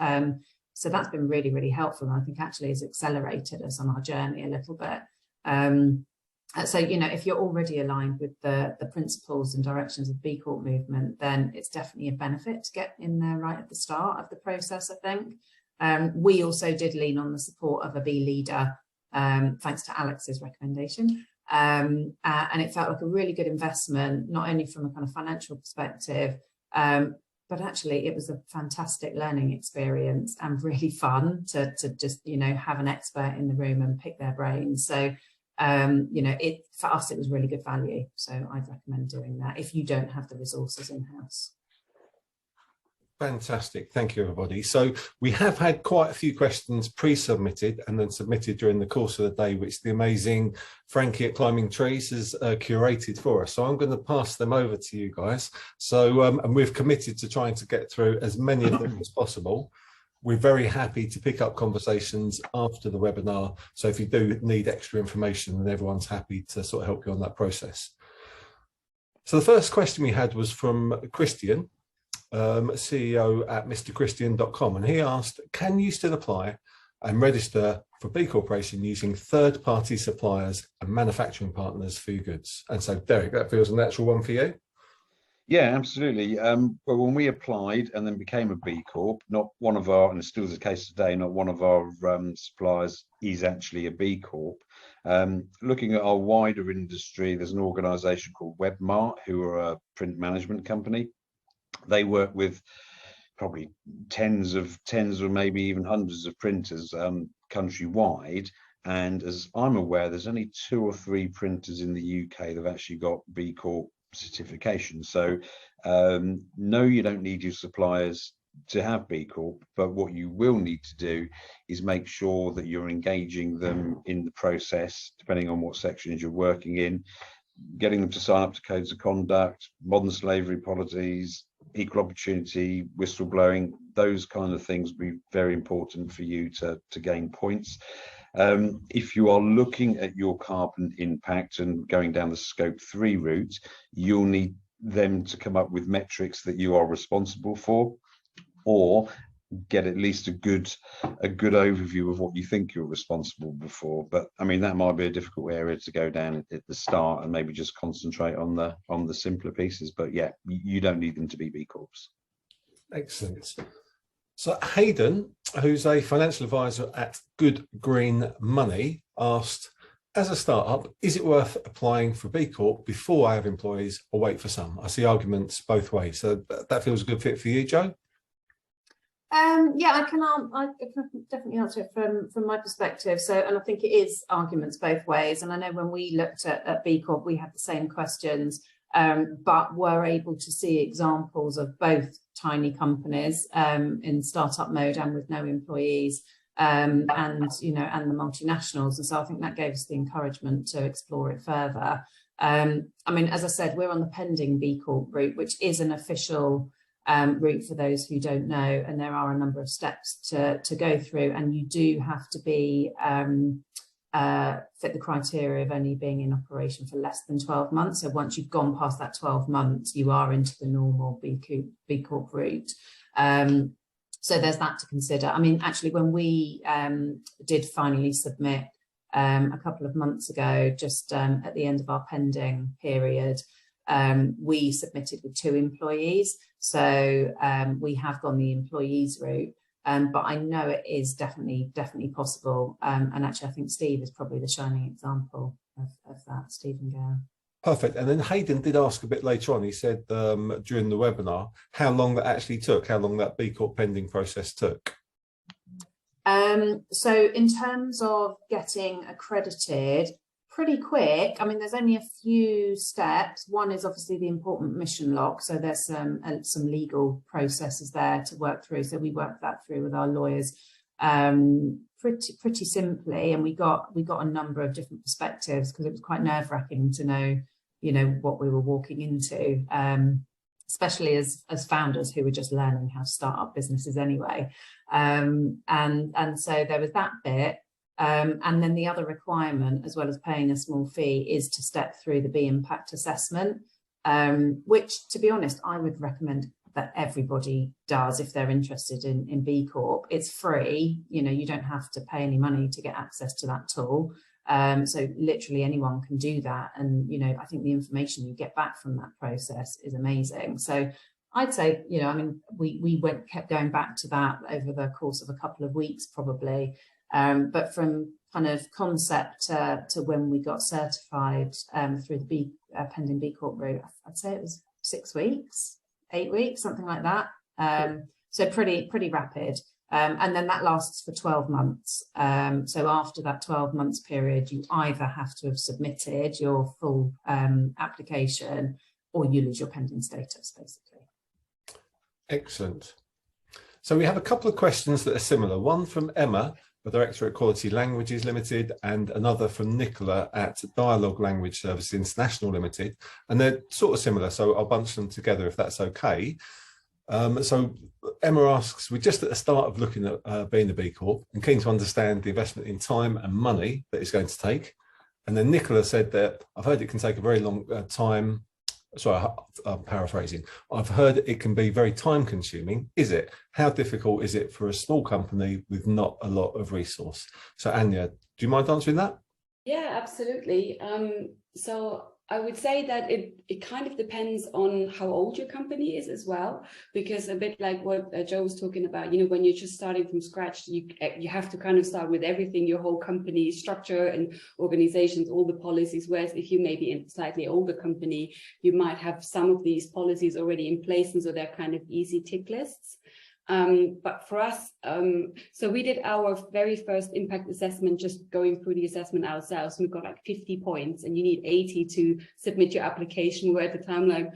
So that's been really, really helpful. And I think actually has accelerated us on our journey a little bit. So, you know, if you're already aligned with the principles and directions of B Corp movement, then it's definitely a benefit to get in there right at the start of the process, I think. We also did lean on the support of a B leader, thanks to Alex's recommendation. And it felt like a really good investment, not only from a kind of financial perspective, but actually it was a fantastic learning experience and really fun to just, you know, have an expert in the room and pick their brains. So, you know, for us, it was really good value. So I'd recommend doing that if you don't have the resources in-house. Fantastic. Thank you, everybody. So we have had quite a few questions pre-submitted and then submitted during the course of the day, which the amazing Frankie at Climbing Trees has curated for us. So I'm going to pass them over to you guys. So, and we've committed to trying to get through as many of them as possible. We're very happy to pick up conversations after the webinar. So if you do need extra information, then everyone's happy to sort of help you on that process. So the first question we had was from Christian, CEO at mrchristian.com, and he asked, can you still apply and register for B Corporation using third-party suppliers and manufacturing partners for your goods? And so, Derek, that feels a natural one for you? Yeah, absolutely. Well, when we applied and then became a B Corp, not one of our, and it still is the case today, not one of our suppliers is actually a B Corp. Looking at our wider industry, there's an organisation called Webmart, who are a print management company. They work with probably tens or maybe even hundreds of printers countrywide. And as I'm aware, there's only 2 or 3 printers in the UK that have actually got B Corp certification. So no, you don't need your suppliers to have B Corp, but what you will need to do is make sure that you're engaging them in the process, depending on what sections you're working in, getting them to sign up to codes of conduct, modern slavery policies, equal opportunity, whistleblowing. Those kind of things will be very important for you to gain points. If you are looking at your carbon impact and going down the scope 3 route, you'll need them to come up with metrics that you are responsible for, or get at least a good overview of what you think you're responsible for. But I mean, that might be a difficult area to go down at the start, and maybe just concentrate on the simpler pieces. But yeah, you don't need them to be B Corps. Excellent. So Hayden, who's a financial advisor at Good Green Money, asked, as a startup, is it worth applying for B Corp before I have employees or wait for some? I see arguments both ways. So that feels a good fit for you, Jo? Yeah, I can definitely answer it from my perspective. So, and I think it is arguments both ways. And I know when we looked at B Corp, we had the same questions, but were able to see examples of both tiny companies in startup mode and with no employees, and the multinationals. And so I think that gave us the encouragement to explore it further. I mean, as I said, we're on the pending B Corp route, which is an official route for those who don't know, and there are a number of steps to go through, and you do have to be fit the criteria of only being in operation for less than 12 months. So once you've gone past that 12 months, you are into the normal B Corp route. So there's that to consider. I mean, actually, when we did finally submit a couple of months ago, just at the end of our pending period, we submitted with 2 employees. So we have gone the employees route, but I know it is definitely possible. And actually, I think Steve is probably the shining example of that, Stephen Gale. Perfect. And then Hayden did ask a bit later on, he said during the webinar, how long that actually took, how long that B Corp pending process took. So in terms of getting accredited, pretty quick. I mean, there's only a few steps. One is obviously the important mission log. So there's some legal processes there to work through. So we worked that through with our lawyers pretty simply, and we got a number of different perspectives, because it was quite nerve-wracking to know, what we were walking into, especially as founders who were just learning how to start up businesses anyway. And so there was that bit. And then the other requirement, as well as paying a small fee, is to step through the B impact assessment, which, to be honest, I would recommend that everybody does if they're interested in B Corp. It's free, you don't have to pay any money to get access to that tool. So literally anyone can do that. And, I think the information you get back from that process is amazing. So I'd say, we kept going back to that over the course of a couple of weeks, probably. But from kind of concept to when we got certified through the pending B Corp route, I'd say it was 6 weeks, 8 weeks, something like that. So pretty rapid. And then that lasts for 12 months. So after that 12 months period, you either have to have submitted your full application, or you lose your pending status, basically. Excellent. So we have a couple of questions that are similar. One from Emma, the director at Quality Languages Limited, and another from Nicola at Dialogue Language Services International Limited. And they're sort of similar, so I'll bunch them together if that's okay. So Emma asks, we're just at the start of looking at being a B Corp and keen to understand the investment in time and money that it's going to take. And then Nicola said that I've heard it can take a very long time sorry, I'm paraphrasing. I've heard it can be very time consuming. Is it? How difficult is it for a small company with not a lot of resource? So Anja, do you mind answering that? Yeah, absolutely. So I would say that it kind of depends on how old your company is as well, because a bit like what Joe was talking about, you know, when you're just starting from scratch, you have to kind of start with everything, your whole company structure and organizations, all the policies. Whereas if you may be in a slightly older company, you might have some of these policies already in place, and so they're kind of easy tick lists. But for us, so we did our very first impact assessment, just going through the assessment ourselves. We've got like 50 points and you need 80 to submit your application. We're at the time like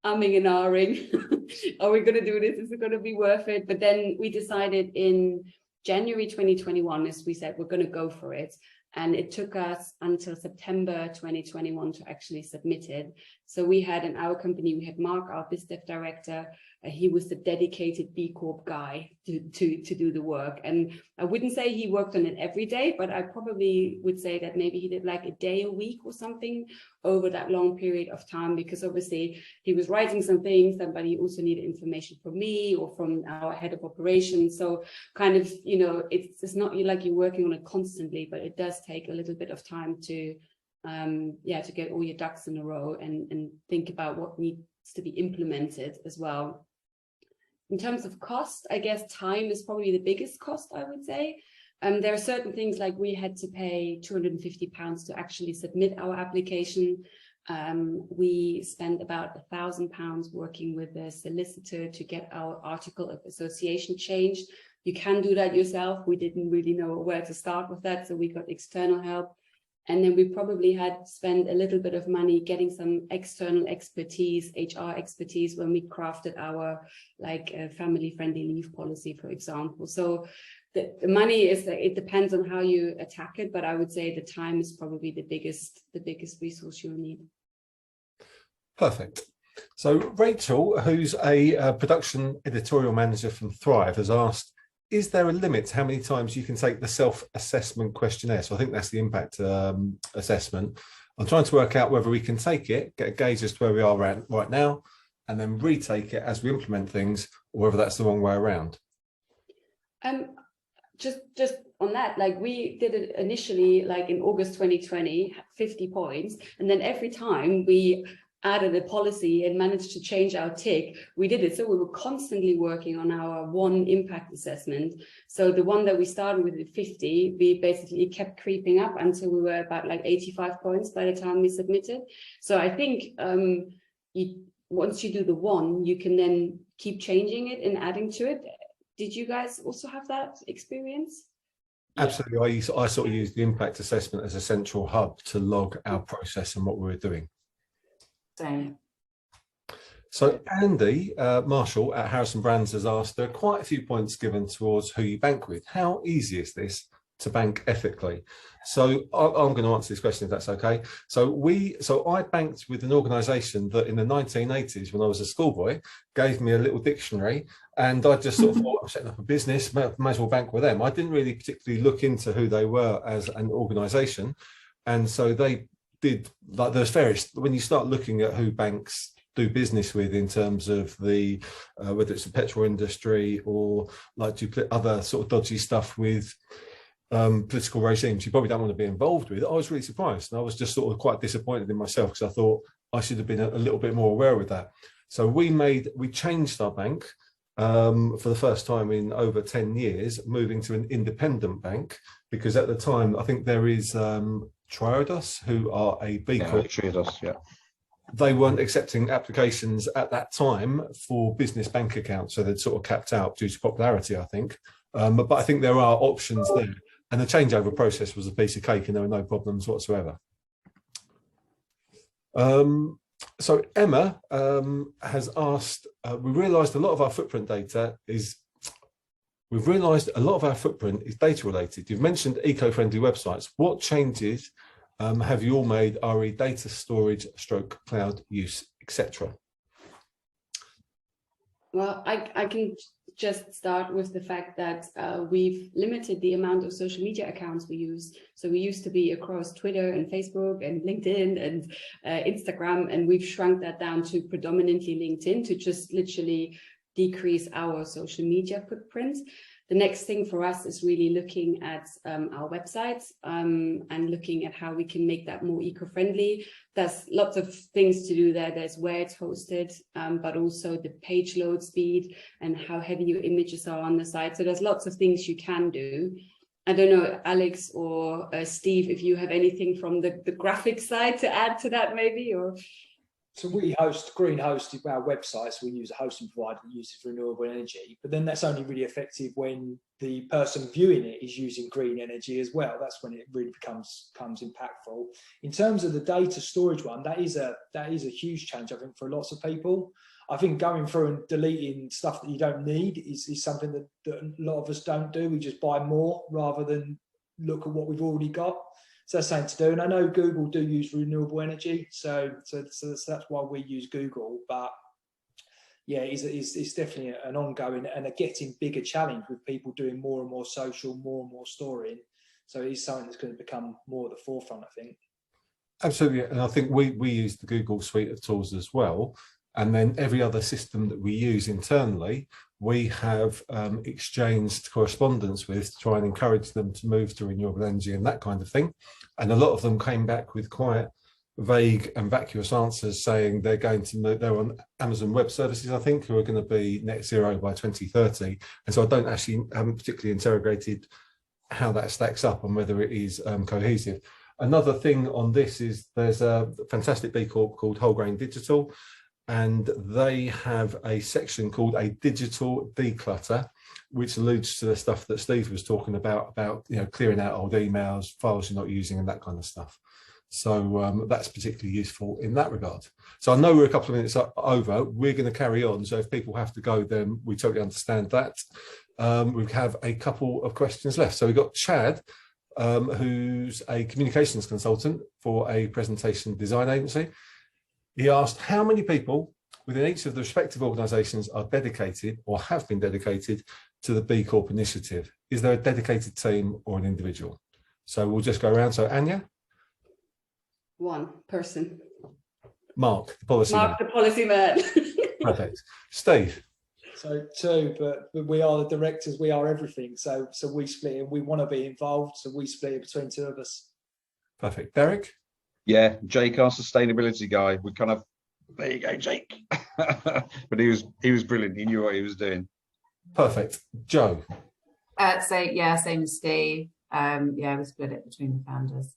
umming and ahhing. Are we going to do this? Is it going to be worth it? But then we decided in January 2021, as we said, we're going to go for it. And it took us until September 2021 to actually submit it. So we had in our company, we had Mark, our BizDev director. He was the dedicated B Corp guy to do the work. And I wouldn't say he worked on it every day, but I probably would say that maybe he did like a day a week or something over that long period of time, because obviously he was writing some things, but he also needed information from me or from our head of operations. So kind of, you know, it's not like you're working on it constantly, but it does take a little bit of time to to get all your ducks in a row and think about what needs to be implemented as well. In terms of cost, I guess time is probably the biggest cost, I would say. There are certain things like we had to pay £250 to actually submit our application. We spent about £1,000 working with a solicitor to get our article of association changed. You can do that yourself. We didn't really know where to start with that, so we got external help. And then we probably had to spend a little bit of money getting some external expertise, HR expertise, when we crafted our family-friendly leave policy, for example. So the money is, it depends on how you attack it, but I would say the time is probably the biggest resource you'll need. Perfect. So Rachel, who's a production editorial manager from Thrive, has asked, is there a limit to how many times you can take the self-assessment questionnaire? So I think that's the impact assessment. I'm trying to work out whether we can take it, get a gauge as to where we are right now, and then retake it as we implement things, or whether that's the wrong way around. Just on that, like we did it initially, like in August 2020, 50 points, and then every time we added a policy and managed to change our tick, we did it. So we were constantly working on our one impact assessment. So the one that we started with at 50, we basically kept creeping up until we were about like 85 points by the time we submitted. So I think once you do the one, you can then keep changing it and adding to it. Did you guys also have that experience? Absolutely. I sort of used the impact assessment as a central hub to log our process and what we were doing. Same. So Andy Marshall at Harrison Brands has asked, there are quite a few points given towards who you bank with. How easy is this to bank ethically? So I'm going to answer this question if that's okay. So I banked with an organisation that in the 1980s, when I was a schoolboy, gave me a little dictionary, and I just sort of thought, I'm setting up a business, might as well bank with them. I didn't really particularly look into who they were as an organisation, and so they did, like, there's various, when you start looking at who banks do business with in terms of the whether it's the petrol industry or like other sort of dodgy stuff with political regimes you probably don't want to be involved with, I was really surprised, and I was just sort of quite disappointed in myself, because I thought I should have been a little bit more aware of that. So we changed our bank for the first time in over 10 years, moving to an independent bank, because at the time I think there is Triodos, who are a B Corp. Triodos, yeah. They weren't accepting applications at that time for business bank accounts, so they'd sort of capped out due to popularity, I think. But I think there are options there, and the changeover process was a piece of cake, and there were no problems whatsoever. So Emma has asked, we've realised a lot of our footprint is data related. You've mentioned eco-friendly websites. What changes have you all made, re data storage, / cloud use, etc.? Well, I can just start with the fact that we've limited the amount of social media accounts we use. So we used to be across Twitter and Facebook and LinkedIn and Instagram, and we've shrunk that down to predominantly LinkedIn to just literally decrease our social media footprint. The next thing for us is really looking at our websites and looking at how we can make that more eco-friendly. There's lots of things to do there. There's where it's hosted, but also the page load speed and how heavy your images are on the site. So there's lots of things you can do. I don't know, Alex or Steve, if you have anything from the graphic side to add to that maybe, or... So Green hosts our websites. We use a hosting provider that uses renewable energy, but then that's only really effective when the person viewing it is using green energy as well. That's when it really becomes impactful. In terms of the data storage one, that is a huge change, I think, for lots of people. I think going through and deleting stuff that you don't need is something that a lot of us don't do. We just buy more rather than look at what we've already got. So that's something to do. And I know Google do use renewable energy. So that's why we use Google. But yeah, it's definitely an ongoing and a getting bigger challenge with people doing more and more social, more and more storing. So it's something that's going to become more at the forefront, I think. Absolutely. And I think we use the Google suite of tools as well. And then every other system that we use internally, we have exchanged correspondence with to try and encourage them to move to renewable energy and that kind of thing. And a lot of them came back with quite vague and vacuous answers saying they're going to move, they're on Amazon Web Services, I think, who are going to be net zero by 2030. And so I haven't particularly interrogated how that stacks up and whether it is cohesive. Another thing on this is there's a fantastic B Corp called Whole Grain Digital, and they have a section called a digital declutter, which alludes to the stuff that Steve was talking about clearing out old emails, files you're not using, and that kind of stuff. So that's particularly useful in that regard. So I know we're a couple of minutes over. We're going to carry on. So if people have to go, then we totally understand that. We have a couple of questions left. So we've got Chad, who's a communications consultant for a presentation design agency. He asked how many people within each of the respective organisations are dedicated or have been dedicated to the B Corp initiative. Is there a dedicated team or an individual? So we'll just go around. So Anja? One person. Mark, the policy man. Mark, the policy man. Perfect. Steve? So two, but we are the directors, we are everything. So we split it, we want to be involved, so we split it between two of us. Perfect. Derek? Yeah, Jake, our sustainability guy. We kind of, there you go, Jake. But he was brilliant. He knew what he was doing. Perfect. Jo? So yeah, same as Steve. Yeah, we split it between the founders.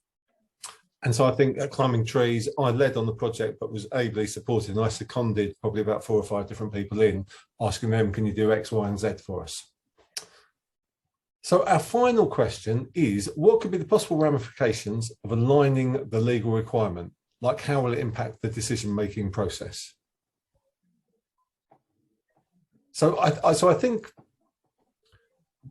And so I think at Climbing Trees, I led on the project, but was ably supported. And I seconded probably about 4 or 5 different people in, asking them, can you do X, Y, and Z for us? So our final question is, what could be the possible ramifications of aligning the legal requirement? Like, how will it impact the decision-making process? So I think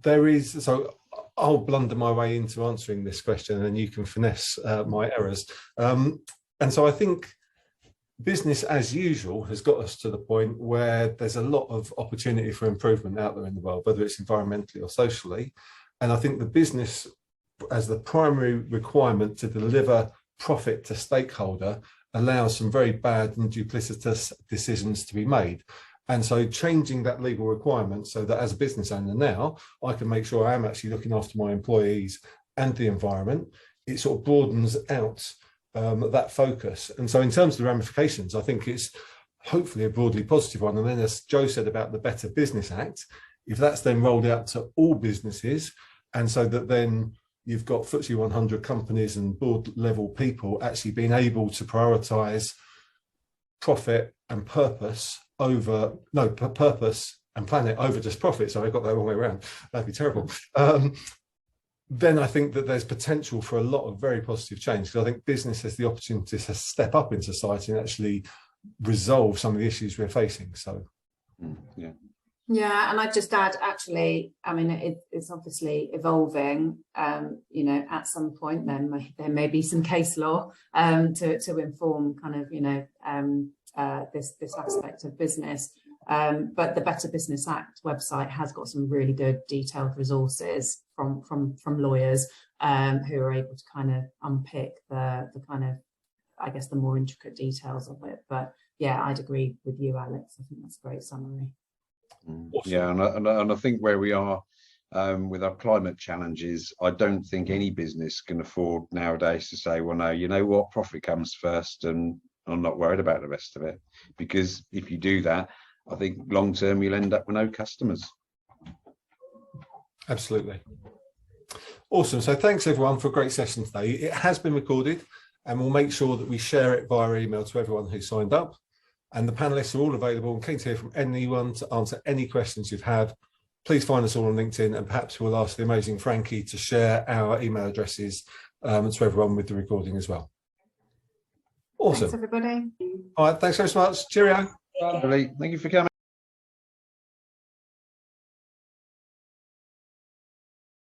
there is, so I'll blunder my way into answering this question and you can finesse my errors. And so I think business as usual has got us to the point where there's a lot of opportunity for improvement out there in the world, whether it's environmentally or socially. And I think the business as the primary requirement to deliver profit to stakeholder allows some very bad and duplicitous decisions to be made. And so changing that legal requirement so that as a business owner now, I can make sure I am actually looking after my employees and the environment, it sort of broadens out that focus. And so in terms of the ramifications, I think it's hopefully a broadly positive one. And then as Jo said about the Better Business Act, if that's then rolled out to all businesses, and so that then you've got FTSE 100 companies and board level people actually being able to prioritise profit and purpose over, purpose and planet over just profit. So I got that wrong way around. That'd be terrible. Then I think that there's potential for a lot of very positive change, because I think business has the opportunity to step up in society and actually resolve some of the issues we're facing. So, yeah. Yeah, and I'd just add, actually, I mean, it's obviously evolving. You know, at some point, then there may be some case law to inform kind of, you know, this aspect of business. But the Better Business Act website has got some really good detailed resources from lawyers who are able to kind of unpick the kind of, I guess, the more intricate details of it. But yeah, I'd agree with you, Alex. I think that's a great summary. Yeah, and I think where we are with our climate challenges, I don't think any business can afford nowadays to say, well, no, you know what, profit comes first and I'm not worried about the rest of it. Because if you do that, I think long term you'll end up with no customers. Absolutely. Awesome. So thanks everyone for a great session today. It has been recorded and we'll make sure that we share it via email to everyone who signed up. And the panelists are all available and keen to hear from anyone to answer any questions you've had. Please find us all on LinkedIn, and perhaps we'll ask the amazing Frankie to share our email addresses to everyone with the recording as well. Awesome. Thanks, everybody. All right. Thanks very much. Cheerio. Thank you for coming.